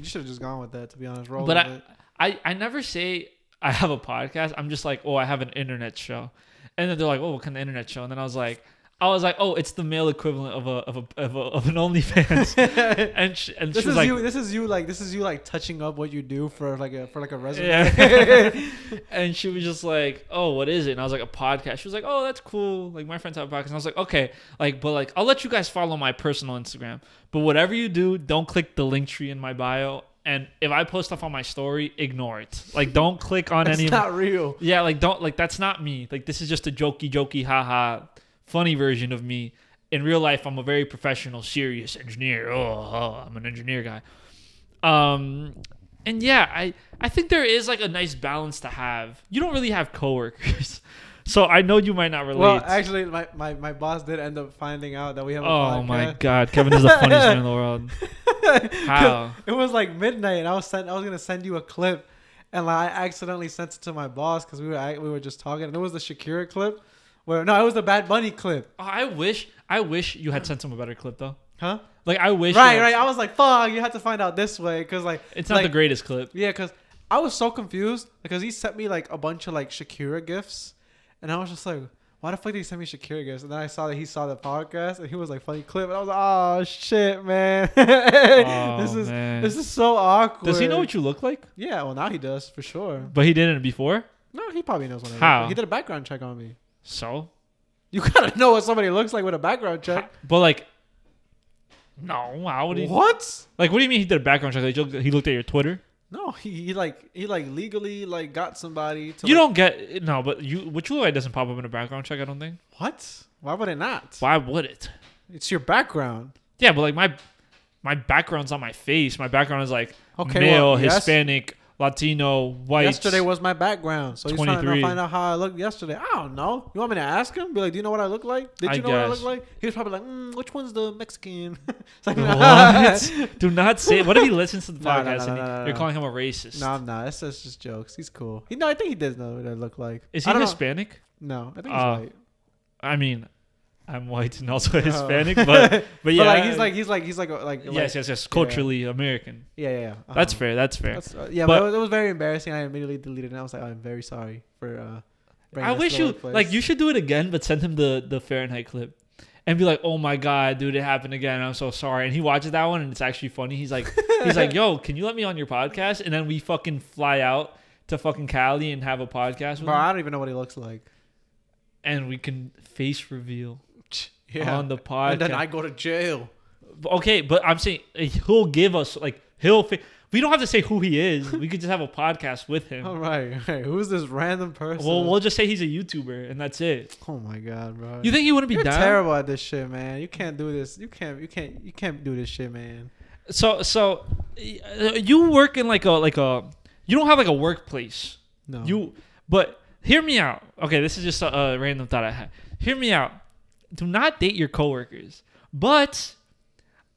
B: should have just gone with that, to be honest.
A: But I never say I have a podcast. I'm just like, oh, I have an internet show. And then they're like, "Oh, what kind of internet show?" And then I was like, "Oh, it's the male equivalent of an OnlyFans." and
B: this
A: she was
B: like, this is you like touching up what you do for like a resume.
A: Yeah. And she was just like, "Oh, what is it?" And I was like, "A podcast." She was like, "Oh, that's cool. Like my friends have a podcast." And I was like, "Okay, like, but like, I'll let you guys follow my personal Instagram. But whatever you do, don't click the link tree in my bio." And if I post stuff on my story, ignore it. Like, don't click on any.
B: It's not real.
A: Yeah, like don't like that's not me. Like this is just a jokey, haha, funny version of me. In real life, I'm a very professional, serious engineer. Oh, I'm an engineer guy. And yeah, I think there is like a nice balance to have. You don't really have coworkers. So I know you might not relate.
B: Well, actually, my boss did end up finding out that we have a podcast.
A: Oh my god, Kevin is the funniest man in the world. How?
B: It was like midnight, and I was gonna send you a clip, and like I accidentally sent it to my boss because we were just talking, and it was the Shakira clip. It was the Bad Bunny clip.
A: Oh, I wish you had sent him a better clip though.
B: Huh?
A: Like I wish.
B: Right. I was like, fuck, you had to find out this way because like
A: it's not the greatest clip.
B: Yeah, because I was so confused because he sent me like a bunch of like Shakira gifts. And I was just like, why the fuck did he send me Shakira gifts? And then I saw that he saw the podcast and he was like, funny clip. And I was like, oh shit, man. This is so awkward.
A: Does he know what you look like?
B: Yeah, well now he does for sure.
A: But he didn't before?
B: No, he probably knows what I look
A: How?
B: like. He did a background check on me.
A: So?
B: You gotta know what somebody looks like with a background check.
A: But like, no, how would he?
B: What?
A: Like, what do you mean he did a background check? Like, he looked at your Twitter?
B: No, he legally like got somebody to.
A: You don't get no, but what you look like doesn't pop up in a background check. I don't think.
B: What? Why would it not?
A: Why would it?
B: It's your background.
A: Yeah, but like my background's on my face. My background is like
B: well,
A: male, Hispanic, Latino, white.
B: Yesterday was my background, so he's trying to
A: 23.
B: find out how I looked yesterday. I don't know. You want me to ask him? Be like, do you know what I look like? Did you know what I look like? He was probably like, which one's the Mexican? It's like,
A: what? Do not say. What if he listens to the podcast and you're calling him a racist?
B: No, I'm not. That's just jokes. He's cool. I think he does know what I look like.
A: Is he Hispanic?
B: No, I think he's white.
A: I mean, I'm white and also Hispanic, but yeah,
B: like he's like
A: yes, culturally American.
B: Yeah.
A: That's fair.
B: Yeah, but it was very embarrassing. I immediately deleted it. And I was like, I'm very sorry for
A: I wish you like you should do it again, but send him the Fahrenheit clip. And be like, oh my god, dude, it happened again. I'm so sorry. And he watches that one, and it's actually funny. He's like, yo, can you let me on your podcast? And then we fucking fly out to fucking Cali and have a podcast with him.
B: I don't even know what he looks like. And
A: we can face reveal on the podcast.
B: And then I go to jail.
A: Okay, but I'm saying he'll give us like we don't have to say who he is. We could just have a podcast with him.
B: All right. Who's this random person?
A: Well, we'll just say he's a YouTuber, and that's it.
B: Oh my god, bro!
A: You think he wouldn't be
B: You're
A: down?
B: terrible at this shit, man. You can't do this. You can't do this shit, man.
A: So you work in like a you don't have like a workplace.
B: No.
A: But hear me out. Okay, this is just a random thought I had. Hear me out. Do not date your coworkers, but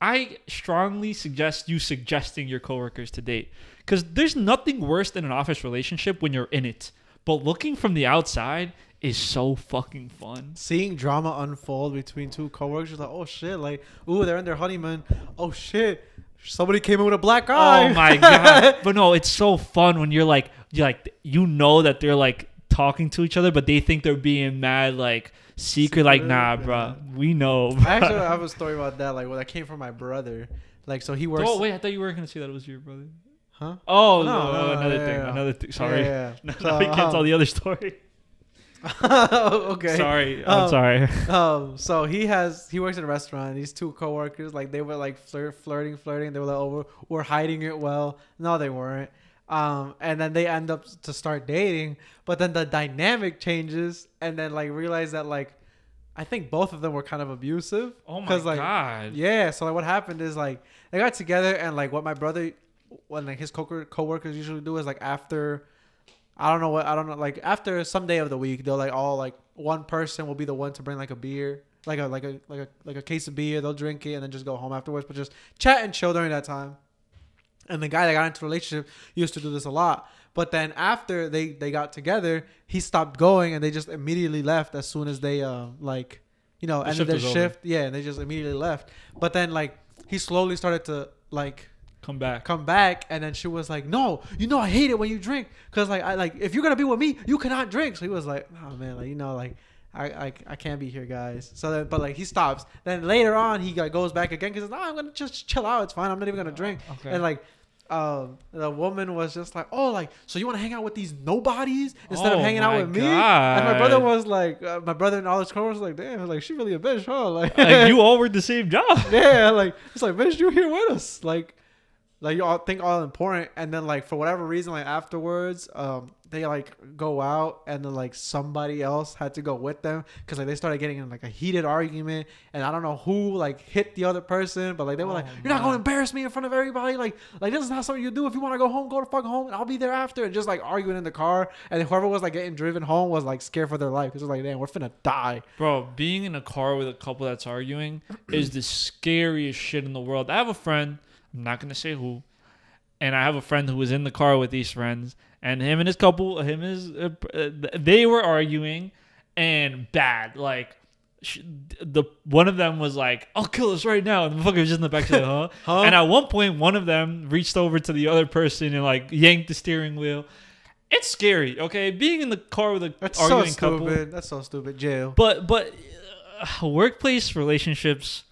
A: I strongly suggest you suggesting your coworkers to date, because there's nothing worse than an office relationship when you're in it. But looking from the outside is so fucking fun.
B: Seeing drama unfold between two coworkers, you're like, oh shit, like, ooh, they're in their honeymoon. Oh shit, somebody came in with a black eye.
A: Oh my god! But no, it's so fun when you're like you know that they're like talking to each other, but they think they're being mad like. Secret, like, nah, bro. We know. Bro.
B: I actually have a story about that. Like, that came from my brother. Like, so he works.
A: Oh wait, I thought you were gonna say that it was your brother.
B: Huh?
A: Oh no, another thing. Sorry.
B: Yeah.
A: No, we can't tell the other story.
B: Okay.
A: Sorry, I'm sorry.
B: So he works in a restaurant. These two coworkers, like, they were like flirting. They were like, oh, we're hiding it well. No, they weren't. And then they end up to start dating, but then the dynamic changes, and then like realize that like I think both of them were kind of abusive.
A: Oh my god.
B: Yeah. So like what happened is like they got together, and like what my brother, when like his coworkers usually do is like after, I don't know, like after some day of the week, they'll like all like one person will be the one to bring like a beer, like a case of beer. They'll drink it and then just go home afterwards, but just chat and chill during that time. And the guy that got into a relationship used to do this a lot. But then after they got together, he stopped going, and they just immediately left as soon as they ended their shift. Yeah, and they just immediately left. But then like he slowly started to like
A: come
B: back, and then she was like, no, I hate it when you drink, because like I like if you're gonna be with me, you cannot drink. So he was like, oh man, like I can't be here, guys. So then, but like he stops. Then later on, he goes back again because no, I'm gonna just chill out. It's fine. I'm not even gonna drink.
A: Okay.
B: And like, the woman was just like, oh, like, so you want to hang out with these nobodies instead of hanging out with me? And my brother was like, my brother and all his coworkers was like, damn, like she really a bitch, huh? Like
A: you all work the same job.
B: Yeah, like it's like, bitch, you here with us, like you all think all important, and then like for whatever reason, like afterwards, they like go out, and then like somebody else had to go with them because like they started getting in like a heated argument, and I don't know who like hit the other person, but like they were like, you're not gonna embarrass me in front of everybody, like this is not something you do. If you want to go the fuck home, and I'll be there after, and just like arguing in the car, and whoever was like getting driven home was like scared for their life because it was like, damn, we're finna die.
A: Bro, being in a car with a couple that's arguing is the scariest shit in the world. I have a friend, I'm not gonna say who, and I have a friend who was in the car with these friends, and him and his couple, they were arguing, and bad. Like, one of them was like, "I'll kill us right now," and the motherfucker was just in the back saying, "Huh?" And at one point, one of them reached over to the other person and like yanked the steering wheel. It's scary, okay? Being in the car with an arguing couple.
B: That's so stupid. Jail.
A: But workplace relationships.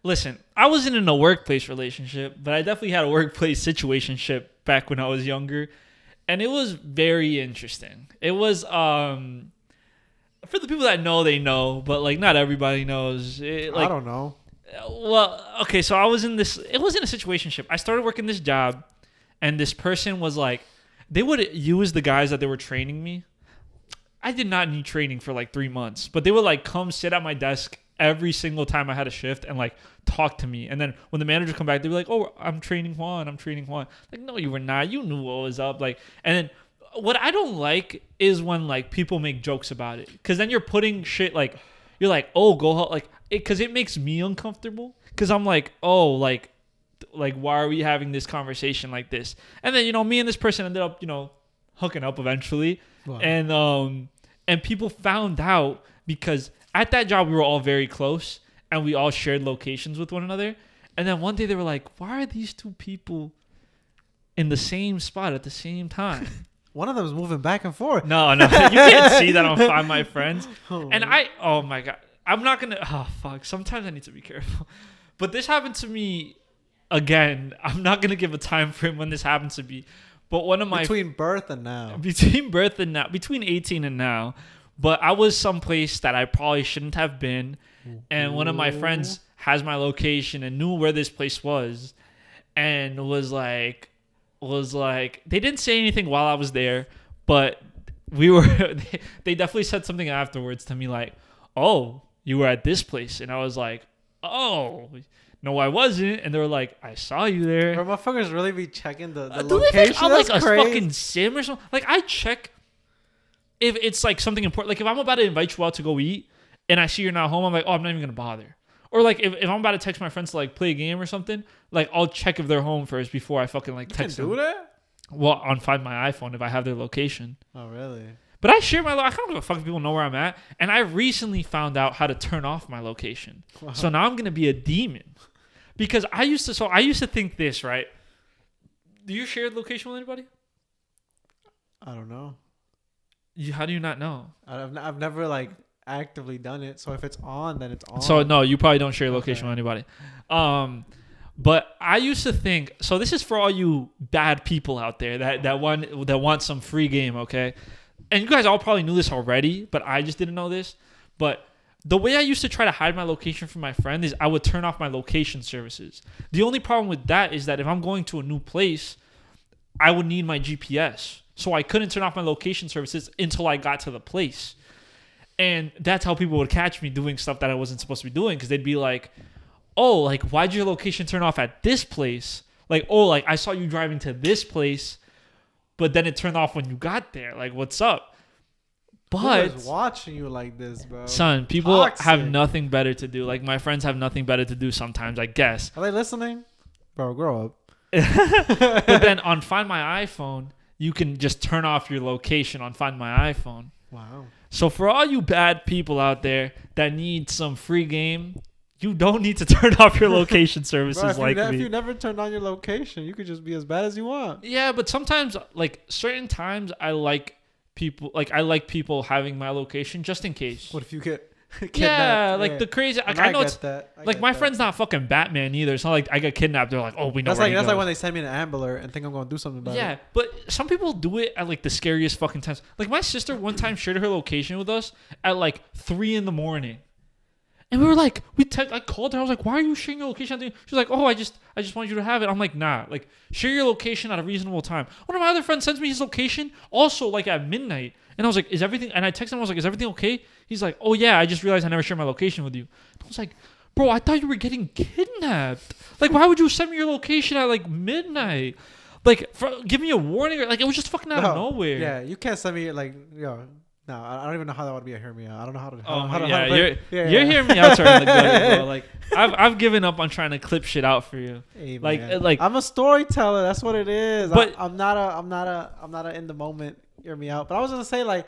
A: Listen, I wasn't in a workplace relationship, but I definitely had a workplace situationship back when I was younger, and it was very interesting. It was for the people that know, they know, but like not everybody knows. I
B: don't know.
A: Well, okay, so I was in this. It wasn't a situationship. I started working this job, and this person was like, they would use the guys that they were training me. I did not need training for like 3 months, but they would like come sit at my desk every single time I had a shift and like talk to me. And then when the manager come back, they'd be like, oh, I'm training Juan. Like, no, you were not. You knew what was up. Like, and then what I don't like is when like people make jokes about it. Cause then you're putting shit like, you're like, oh, go home. Like, cause it makes me uncomfortable. Cause I'm like, oh, like why are we having this conversation like this? And then, me and this person ended up, hooking up eventually. Wow. And people found out because at that job, we were all very close and we all shared locations with one another. And then one day they were like, why are these two people in the same spot at the same time?
B: One of them is moving back and forth.
A: No, you can't see that on Find My Friends.
B: Oh,
A: And oh my God. I'm not going to, oh fuck. Sometimes I need to be careful. But this happened to me again. I'm not going to give a time frame when this happens to me. But one of my.
B: Between birth and now.
A: Between birth and now. Between 18 and now. But I was someplace that I probably shouldn't have been. And one of my friends has my location and knew where this place was. And was like, they didn't say anything while I was there. But they definitely said something afterwards to me like, oh, you were at this place. And I was like, oh, no, I wasn't. And they were like, I saw you there.
B: Bro, motherfuckers really be checking the
A: Do
B: location.
A: they think I'm like
B: That's
A: a
B: crazy.
A: fucking sim or something? Like, I check if it's like something important. Like, if I'm about to invite you out to go eat and I see you're not home, I'm like, oh, I'm not even going to bother. Or like, if I'm about to text my friends to like play a game or something, like, I'll check if they're home first before I fucking like text them.
B: You can do that?
A: Well, on Find My iPhone if I have their location.
B: Oh, really?
A: But I share I don't give a fuck if people know where I'm at. And I recently found out how to turn off my location.
B: Wow.
A: So now I'm going to be a demon. Because I used to think this, right? Do you share location with anybody?
B: I don't know.
A: How do you not know?
B: I've never like actively done it. So if it's on, then it's on.
A: So no, you probably don't share location with anybody. But I used to think, so this is for all you bad people out there that want some free game, okay? And you guys all probably knew this already, but I just didn't know this. But the way I used to try to hide my location from my friend is I would turn off my location services. The only problem with that is that if I'm going to a new place, I would need my GPS. So I couldn't turn off my location services until I got to the place. And that's how people would catch me doing stuff that I wasn't supposed to be doing, because they'd be like, oh, like, why'd your location turn off at this place? Like, oh, like, I saw you driving to this place, but then it turned off when you got there. Like, what's up? But
B: who's watching you like this, bro?
A: Son, people
B: Toxic.
A: have nothing better to do. Like, my friends have nothing better to do sometimes, I guess.
B: Are they listening? Bro, grow up.
A: But then on Find My iPhone, you can just turn off your location on Find My iPhone.
B: Wow.
A: So for all you bad people out there that need some free game, you don't need to turn off your location services.
B: Bro,
A: like
B: if
A: me.
B: you never turned on your location, you could just be as bad as you want.
A: Yeah, but sometimes, like, certain times I like people having my location just in case.
B: What if you get kidnapped?
A: Yeah, like the crazy. Like, I know it's
B: that.
A: like my friend's not fucking Batman either. It's not like I get kidnapped. They're like, oh, we know
B: That's
A: where
B: like
A: he
B: that's
A: goes.
B: like when they send me an Ambler and think I'm going to do something about it.
A: Yeah, but some people do it at like the scariest fucking times. Like my sister one time shared her location with us at like 3 a.m. And we were like, I called her. I was like, why are you sharing your location? She's like, oh, I just want you to have it. I'm like, nah, like share your location at a reasonable time. One of my other friends sends me his location also like at midnight. And I was like, is everything, and I texted him, I was like, is everything okay? He's like, oh yeah, I just realized I never shared my location with you. And I was like, bro, I thought you were getting kidnapped. Like, why would you send me your location at like midnight? Like, give me a warning. Like, it was just fucking out of nowhere.
B: Yeah, you can't send me like, yo. No, I don't even know how that would be a hear me out. I don't know how to.
A: You're hearing me out starting to go, bro. Like I've given up on trying to clip shit out for you.
B: Hey,
A: like
B: man. I'm a storyteller. That's what it is.
A: But
B: I'm not a in the moment. Hear me out. But I was gonna say like,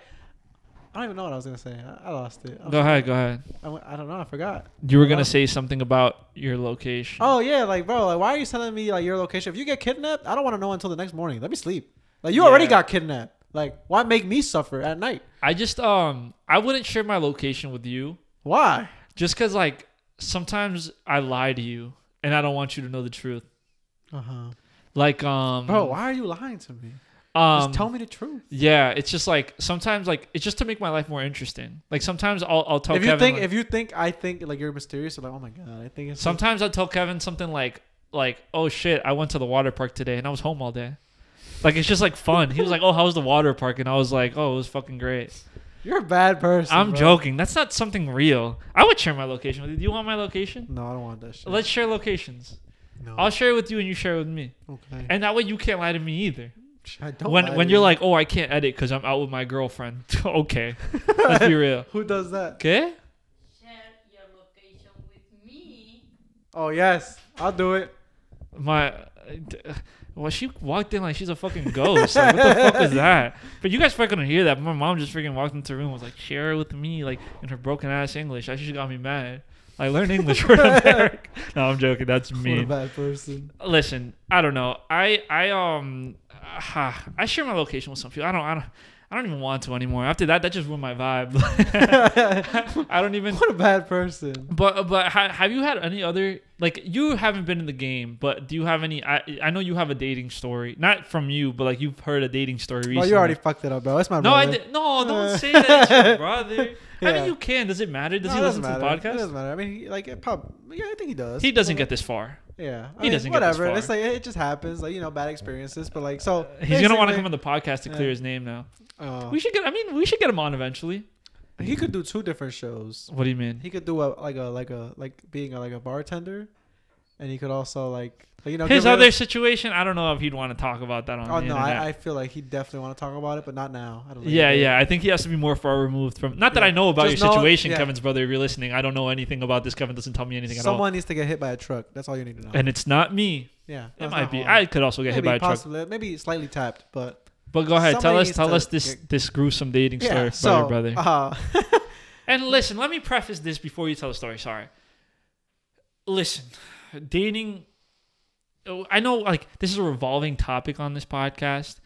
B: I don't even know what I was gonna say. I lost it.
A: Go ahead.
B: I don't know. I forgot.
A: You were gonna say something about your location.
B: Oh yeah, like bro, like why are you telling me like your location? If you get kidnapped, I don't want to know until the next morning. Let me sleep. Like you already got kidnapped. Like, why make me suffer at night?
A: I just I wouldn't share my location with you.
B: Why?
A: Just because like sometimes I lie to you and I don't want you to know the truth. Like
B: bro, why are you lying to me? Just tell me the truth.
A: Yeah, it's just like sometimes like it's just to make my life more interesting. Like sometimes I'll tell Kevin.
B: If you think I think like you're mysterious, I'm like, oh my god, I think it's.
A: Sometimes I'll tell Kevin something like oh shit, I went to the water park today and I was home all day. Like, it's just, like, fun. He was like, oh, how was the water park? And I was like, oh, it was fucking great.
B: You're a bad person,
A: I'm joking. That's not something real. I would share my location with you. Do you want my location?
B: No, I don't want that shit.
A: Let's share locations.
B: No.
A: I'll share it with you and you share it with me.
B: Okay.
A: And that way you can't lie to me either.
B: I don't
A: when you're like, oh, I can't edit because I'm out with my girlfriend. Okay. Let's be real.
B: Who does that?
A: Okay?
C: Share your location with me.
B: Oh, yes. I'll do it.
A: Well, she walked in like she's a fucking ghost. Like, what the fuck is that? But you guys fucking couldn't hear that. But my mom just freaking walked into the room and was like, share it with me, like, in her broken ass English. That shit got me mad. Like, learn English for America. No, I'm joking. That's mean.
B: What a bad person.
A: Listen, I don't know. I I share my location with some people. I don't even want to anymore. After that just ruined my vibe. I don't even.
B: What a bad person.
A: But have you had any other, like, you haven't been in the game, but do you have any? I know you have a dating story, not from you, but like you've heard a dating story recently.
B: Well, you already fucked it up, bro. That's my
A: No,
B: brother.
A: I did. No, don't say that, it's your brother. I
B: Yeah.
A: mean, you can. Does it matter? Does he
B: it
A: listen
B: doesn't
A: to the
B: matter.
A: podcast?
B: It doesn't matter. I mean, yeah, I think he does.
A: He doesn't get this far.
B: Yeah,
A: He doesn't get this
B: whatever.
A: far.
B: It's like it just happens, like bad experiences. But like, so
A: He's gonna want to
B: basically,
A: come on the podcast to clear his name now.
B: uh,
A: We should get him on eventually.
B: he could do 2 different shows.
A: What do you mean?
B: He could do being a bartender, and he could also
A: His
B: give
A: other
B: us-
A: situation, I don't know if he'd want to talk about that on
B: Oh
A: the
B: no,
A: internet.
B: I feel like he definitely want to talk about it, but not now. I don't think
A: Yeah,
B: he
A: yeah. I think he has to be more far removed from. Not that
B: Yeah.
A: I know about
B: Just
A: your
B: know-
A: situation,
B: yeah.
A: Kevin's brother. If you're listening, I don't know anything about this. Kevin doesn't tell me anything at all.
B: Someone needs to get hit by a truck. That's all you need to know.
A: And it's not me.
B: Yeah,
A: It
B: that's
A: might
B: not
A: be.
B: hard.
A: I could also get hit by a truck.
B: possibly, maybe slightly tapped, but
A: But go ahead.
B: somebody
A: Tell
B: needs
A: us
B: to
A: this gruesome dating story
B: yeah.
A: about
B: So,
A: your brother.
B: uh,
A: And listen, let me preface this before you tell the story. Sorry. Listen, dating. I know, like, this is a revolving topic on this podcast,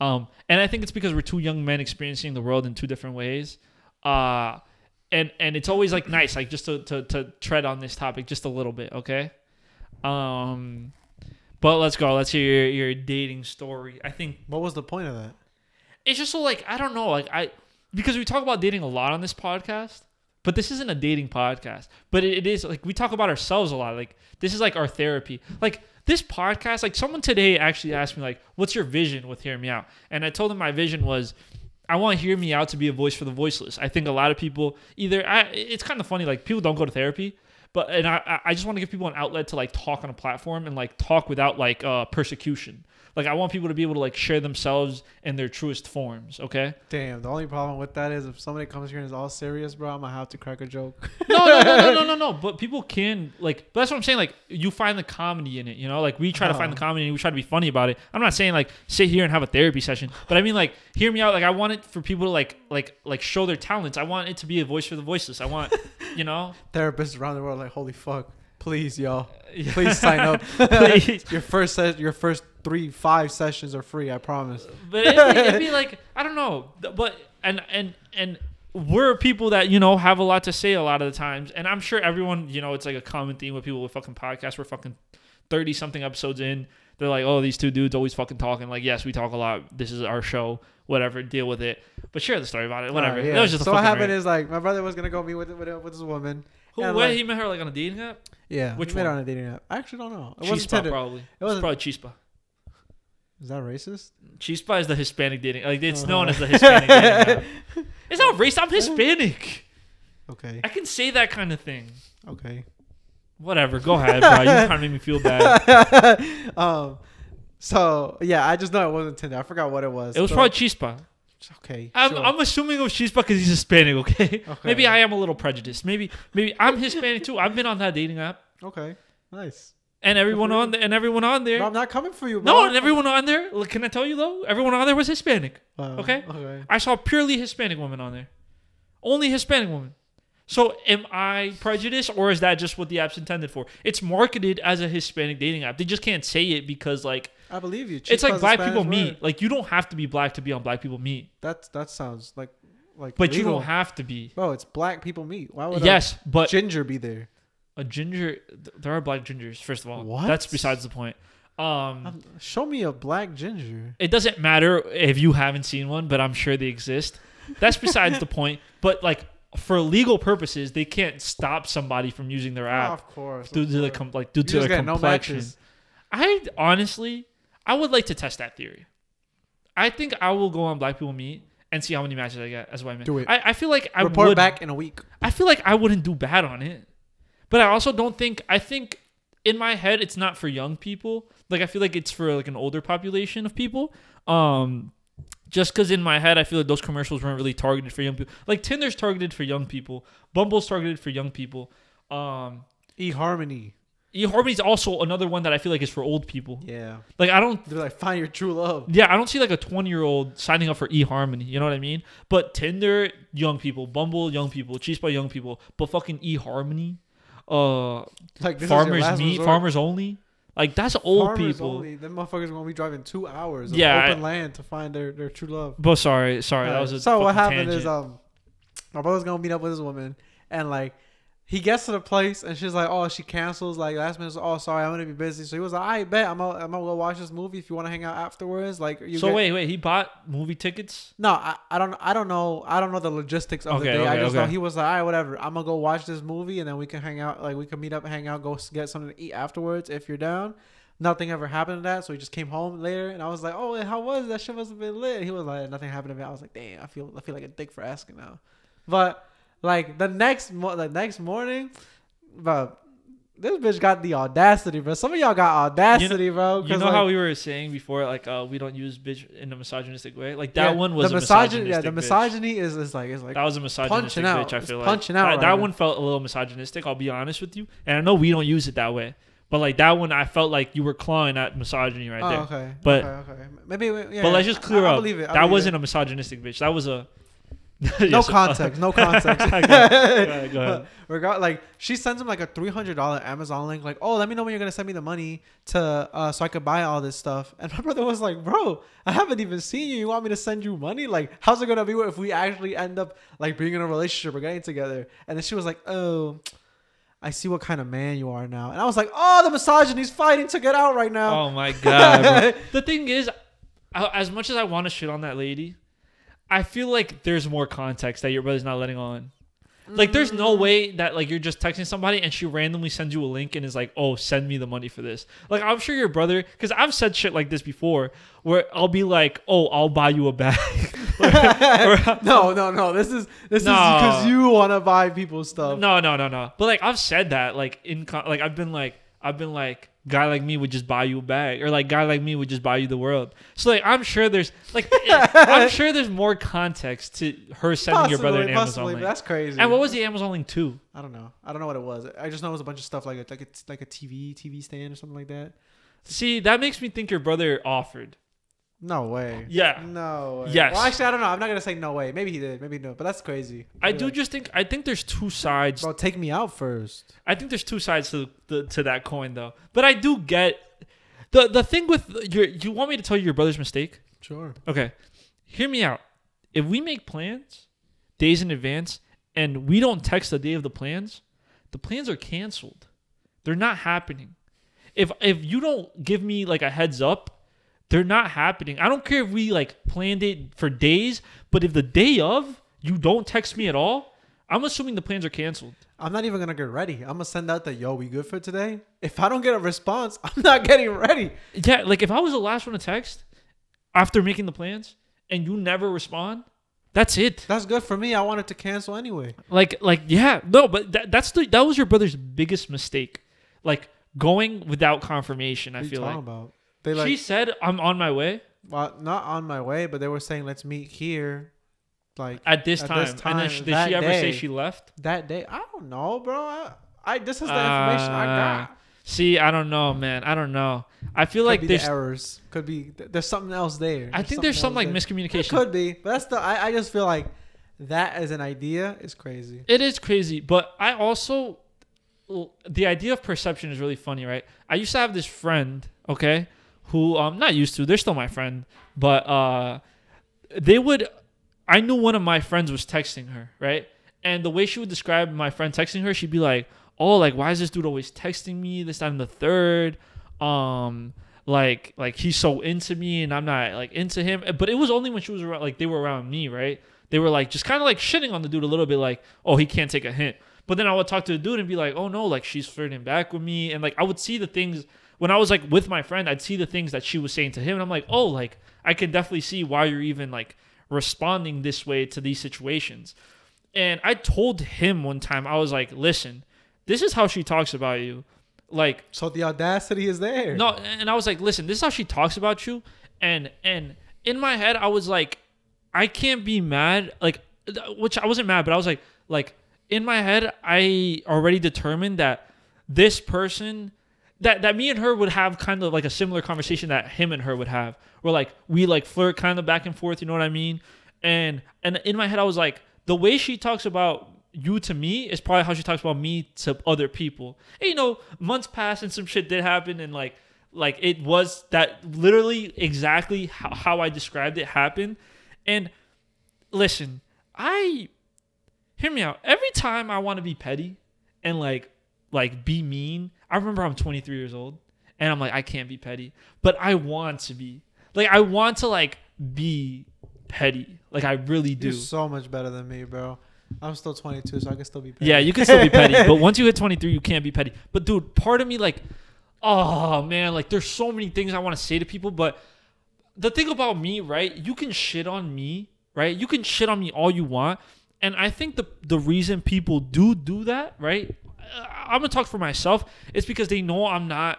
A: and I think it's because we're 2 young men experiencing the world in 2 different ways. And it's always like nice, like, just to tread on this topic just a little bit, okay? But let's go. Let's hear your dating story. I think
B: what was the point of that?
A: it's just so, like, I don't know, like, because we talk about dating a lot on this podcast, but this isn't a dating podcast. But it is, like, we talk about ourselves a lot. Like, this is like our therapy. Like, this podcast, like, someone today actually asked me, like, what's your vision with Hear Me Out? And I told them my vision was, I want Hear Me Out to be a voice for the voiceless. I think a lot of people it's kind of funny, like, people don't go to therapy, and I just want to give people an outlet to, like, talk on a platform and, like, talk without, like, persecution. Like, I want people to be able to, like, share themselves in their truest forms, okay?
B: Damn, the only problem with that is if somebody comes here and is all serious, bro, I'm gonna have to crack a joke.
A: No. But people can, like, but that's what I'm saying. Like, you find the comedy in it, you know? Like, we try to find the comedy and we try to be funny about it. I'm not saying, like, sit here and have a therapy session, but I mean, like, hear me out. Like, I want it for people to, like show their talents. I want it to be a voice for the voiceless. I want, you know?
B: Therapists around the world like, holy fuck, please, y'all,
A: Yeah.
B: please sign up.
A: Please.
B: your first 3-5 sessions are free, I promise.
A: But it'd be like, I don't know. But, and we're people that, you know, have a lot to say a lot of the times. And I'm sure everyone, you know, it's like a common theme with people with fucking podcasts. We're fucking 30 something episodes in. They're like, oh, these 2 dudes always fucking talking. Like, yes, we talk a lot. This is our show. Whatever, deal with it. But share the story about it. Whatever.
B: Yeah.
A: That was just
B: So
A: a
B: what
A: fucking
B: happened
A: rant.
B: is, like, my brother was gonna go meet with this woman.
A: Who,
B: and,
A: where
B: like,
A: he met her, like, on a dating app?
B: Yeah,
A: Which
B: we met
A: one?
B: her on a dating app. I actually don't know. It wasn't
A: Chispa,
B: Tinder.
A: probably.
B: It
A: It's
B: wasn't.
A: probably Chispa.
B: Is that racist?
A: Chispa is the Hispanic dating. Like, it's known as the Hispanic dating app. It's not racist. I'm Hispanic.
B: Okay.
A: I can say that kind of thing.
B: Okay.
A: Whatever. Go ahead, bro. You kind of made me feel bad.
B: So yeah, I just know it wasn't Tinder. I forgot what it was.
A: It was
B: So-
A: probably Chispa.
B: okay.
A: I'm,
B: sure.
A: I'm assuming it was Chispa because he's Hispanic, okay?
B: Okay.
A: Maybe I am a little prejudiced. Maybe I'm Hispanic too. I've been on that dating app.
B: Okay. Nice.
A: And everyone on there.
B: Bro, I'm not coming for you, bro.
A: No, and everyone on there, look, can I tell you though? Everyone on there was Hispanic. Okay?
B: Okay.
A: I saw purely Hispanic women on there. Only Hispanic women. So am I prejudiced, or is that just what the app's intended for? It's marketed as a Hispanic dating app. They just can't say it because, like,
B: I believe you.
A: it's like
B: Chispa's a
A: Black
B: Spanish
A: People
B: word.
A: Meet. Like, you don't have to be black to be on Black People Meet.
B: That sounds like
A: But you
B: legal.
A: don't have to be.
B: Bro, it's Black People Meet. Why would
A: Yes,
B: a
A: but
B: ginger be there?
A: a ginger, there are black gingers, first of all.
B: What?
A: That's besides the point.
B: Show me a black ginger.
A: It doesn't matter if you haven't seen one, but I'm sure they exist. That's besides the point. But, like, for legal purposes, they can't stop somebody from using their
B: Oh,
A: app
B: of course.
A: due to
B: of course.
A: due
B: You
A: to
B: just
A: their
B: get no
A: complexion.
B: matches.
A: I honestly, I would like to test that theory. I think I will go on Black People Meet and see how many matches I get as white man.
B: Do it.
A: I feel like I
B: Report
A: would.
B: back in a week.
A: I feel like I wouldn't do bad on it, but I also don't think. I think in my head it's not for young people. Like, I feel like it's for, like, an older population of people. Just because in my head I feel like those commercials weren't really targeted for young people. Like, Tinder's targeted for young people. Bumble's targeted for young people.
B: eHarmony.
A: eHarmony's also another one that I feel like is for old people.
B: Yeah.
A: Like, I don't.
B: They're like, find your true love.
A: Yeah, I don't see like a 20-year-old signing up for eHarmony. You know what I mean? But Tinder, young people. Bumble, young people. Chispa, young people. But fucking eHarmony,
B: Like, this is your
A: Farmers
B: last
A: Meet,
B: resort.
A: Farmers Only. Like that's old
B: Farmers
A: people.
B: only. Them motherfuckers gonna be driving 2 hours of
A: Yeah,
B: open land to find their true love.
A: But sorry, that was a
B: so what
A: fucking
B: happened
A: tangent.
B: is my brother's gonna meet up with this woman, and like he gets to the place and she's like, oh, she cancels like last minute. Oh, sorry, I'm gonna be busy. So he was like, I bet I'm gonna go watch this movie if you want to hang out afterwards. Like,
A: wait, he bought movie tickets?
B: No, I don't know the logistics of the day. I just know he was like, all right, whatever. I'm gonna go watch this movie and then we can hang out. Like we can meet up, hang out, go get something to eat afterwards if you're down. Nothing ever happened to that, so he just came home later, and I was like, "Oh, how was it? That shit must have been lit." He was like, "Nothing happened to me." I was like, "Damn, I feel like a dick for asking now." But like the next morning, bro, this bitch got the audacity, bro. Some of y'all got audacity, bro.
A: You know
B: like,
A: how we were saying before, like we don't use bitch in a misogynistic way. Like that one was
B: the
A: a misogynistic.
B: Yeah, the misogyny is like
A: that was a misogynistic bitch. I feel like
B: punching out.
A: That one felt a little misogynistic. I'll be honest with you, and I know we don't use it that way. But like that one, I felt like you were clawing at misogyny right there.
B: Okay.
A: But
B: okay. Maybe. Yeah,
A: but let's just clear up.
B: I believe it.
A: That wasn't a misogynistic bitch. That was a.
B: No context. No context.
A: Go ahead.
B: Like she sends him like a $300 Amazon link. Like, oh, let me know when you're gonna send me the money to so I could buy all this stuff. And my brother was like, bro, I haven't even seen you. You want me to send you money? Like, how's it gonna be if we actually end up like being in a relationship or getting together? And then she was like, oh, I see what kind of man you are now. And I was like, oh, the misogyny's fighting to get out right now.
A: Oh my god, bro. The thing is, as much as I want to shit on that lady, I feel like there's more context that your brother's not letting on. Like, there's no way that like you're just texting somebody and she randomly sends you a link and is like, "Oh, send me the money for this." Like, I'm sure your brother, because I've said shit like this before, where I'll be like, "Oh, I'll buy you a bag."
B: No. This is because you want to buy people's stuff.
A: No. But like, I've said that like I've been like. Guy like me would just buy you a bag, or like guy like me would just buy you the world. So like I'm sure there's more context to her sending your brother an Amazon link.
B: That's crazy.
A: And what was the Amazon link to?
B: I don't know what it was. I just know it was a bunch of stuff like a TV stand or something like that.
A: See, that makes me think your brother offered.
B: No way.
A: Yeah.
B: No way.
A: Yes.
B: Well, actually, I don't know. I'm not gonna say no way. Maybe he did. Maybe no. But that's crazy.
A: I think there's two sides.
B: Bro, take me out first.
A: I think there's two sides to that coin though. But I do get the thing with you want me to tell you your brother's mistake?
B: Sure.
A: Okay. Hear me out. If we make plans days in advance and we don't text the day of the plans are canceled. They're not happening. If you don't give me like a heads up, they're not happening. I don't care if we like planned it for days, but if the day of you don't text me at all, I'm assuming the plans are canceled.
B: I'm not even gonna get ready. I'm gonna send out the yo, we good for today. If I don't get a response, I'm not getting ready.
A: Yeah, like if I was the last one to text after making the plans and you never respond, that's it.
B: That's good for me. I wanted to cancel anyway.
A: Like yeah, no, but that was your brother's biggest mistake. Like going without confirmation. I feel like.
B: About?
A: She said, "I'm on my way."
B: Well, not on my way, but they were saying, "Let's meet here." Like
A: at this time. And then did she ever say she left?
B: That day, I don't know, bro. This is the information I got.
A: See, I don't know, man. I don't know. I feel like there's
B: errors. Could be there's something else there.
A: I think there's some like miscommunication.
B: It could be, but that's I just feel like that as an idea is crazy.
A: It is crazy, but I also the idea of perception is really funny, right? I used to have this friend, okay, who I'm not used to. They're still my friend, but I knew one of my friends was texting her, right? And the way she would describe my friend texting her, she'd be like, "Oh, like why is this dude always texting me? This time the third, like he's so into me and I'm not like into him." But it was only when she was around, like they were around me, right? They were like just kind of like shitting on the dude a little bit, like, "Oh, he can't take a hint." But then I would talk to the dude and be like, "Oh no, like she's flirting back with me," and like I would see the things. When I was like with my friend, I'd see the things that she was saying to him, and I'm like, "Oh, like I can definitely see why you're even like responding this way to these situations." And I told him one time, I was like, "Listen, this is how she talks about you." Like,
B: so the audacity is there.
A: No, and I was like, "Listen, this is how she talks about you." And in my head, I was like, I can't be mad, like, which I wasn't mad, but I was like in my head, I already determined that this person. That me and her would have kind of like a similar conversation that him and her would have, where like we like flirt kind of back and forth, you know what I mean? And in my head I was like, the way she talks about you to me is probably how she talks about me to other people. And, you know, months passed and some shit did happen, and like it was that literally exactly how I described it happened. And listen, hear me out. Every time I want to be petty and like be mean, I remember I'm 23 years old and I'm like, I can't be petty, but I want to be. Like, I want to like be petty. Like, I really do.
B: You're so much better than me, bro. I'm still 22, so I can still be petty.
A: Yeah, you can still be petty, but once you hit 23, you can't be petty. But dude, part of me like, oh man, like there's so many things I want to say to people, but the thing about me, right? You can shit on me, right? You can shit on me all you want, and I think the reason people do that, right? I'm gonna talk for myself. It's because they know I'm not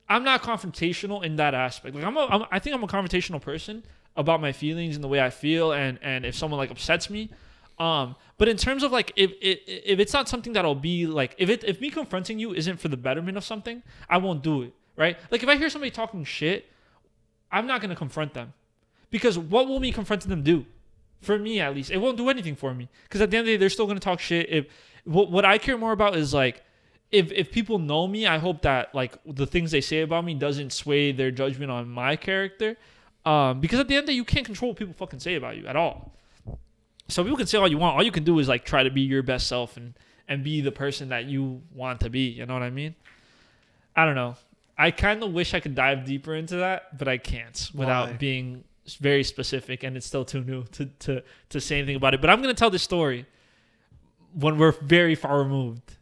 A: confrontational in that aspect. Like I think I'm a confrontational person about my feelings and the way I feel, and if someone like upsets me. But in terms of like if it's not something that'll be like if me confronting you isn't for the betterment of something, I won't do it, right? Like if I hear somebody talking shit, I'm not gonna confront them, because what will me confronting them do? For me, at least, it won't do anything for me, because at the end of the day, they're still gonna talk shit. If what I care more about is like if people know me, I hope that like the things they say about me doesn't sway their judgment on my character, because at the end of the day, you can't control what people fucking say about you at all. So people can say all you want. All you can do is like try to be your best self and be the person that you want to be. You know what I mean? I don't know. I kind of wish I could dive deeper into that, but I can't without being very specific, and it's still too new to say anything about it. But I'm going to tell this story when we're very far removed.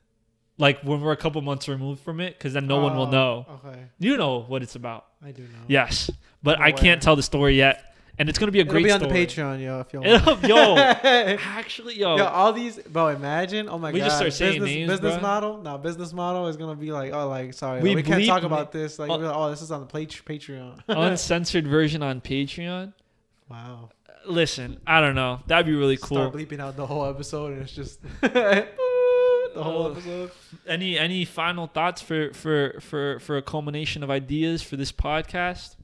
A: Like when we're a couple months removed from it, because then no one will know.
B: Okay.
A: You know what it's about.
B: I do know.
A: Yes. But I can't tell the story yet. And it's going to be a great story.
B: It'll be on the Patreon, yo, if you want.
A: Yo, actually, yo.
B: Yo, all these, bro, imagine, oh my God.
A: We just start saying names,
B: business
A: bro.
B: model? No, business model is going to be like, oh, like, sorry,
A: We
B: we can't talk
A: bleep-
B: about this. Like, oh, this is on the Patreon.
A: Uncensored version on Patreon.
B: Wow.
A: Listen, I don't know. That'd be really cool.
B: Start bleeping out the whole episode, and it's just the whole episode.
A: Any final thoughts for a culmination of ideas for this podcast?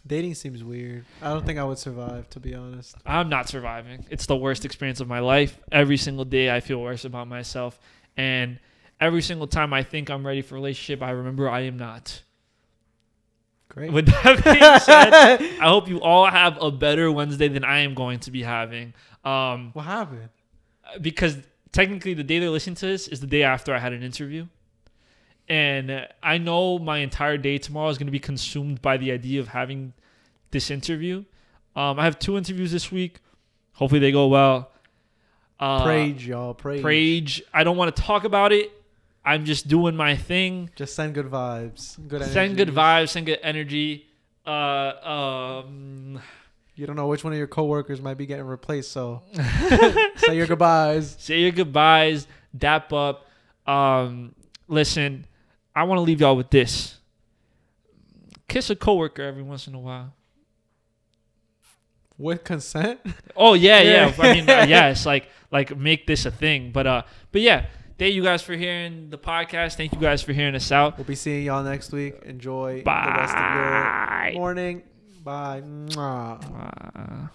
B: Dating seems weird. I don't think I would survive, to be honest.
A: I'm not surviving. It's the worst experience of my life. Every single day I feel worse about myself. And every single time I think I'm ready for a relationship, I remember I am not.
B: Great.
A: With that being said, I hope you all have a better Wednesday than I am going to be having.
B: What happened?
A: Because technically the day they're listening to this is the day after I had an interview. And I know my entire day tomorrow is going to be consumed by the idea of having this interview. I have 2 interviews this week. Hopefully they go well.
B: Prage, y'all.
A: Prage. I don't want to talk about it. I'm just doing my thing.
B: Just send good vibes. Good energy.
A: Send good vibes. Send good energy.
B: You don't know which one of your coworkers might be getting replaced, so say your goodbyes.
A: Say your goodbyes. Dap up. Listen, I want to leave y'all with this. Kiss a coworker every once in a while.
B: With consent?
A: Oh yeah. I mean, yes, like make this a thing. But yeah, thank you guys for hearing the podcast. Thank you guys for hearing us out.
B: We'll be seeing y'all next week. Enjoy
A: Bye.
B: the rest of your morning. Bye. Mwah.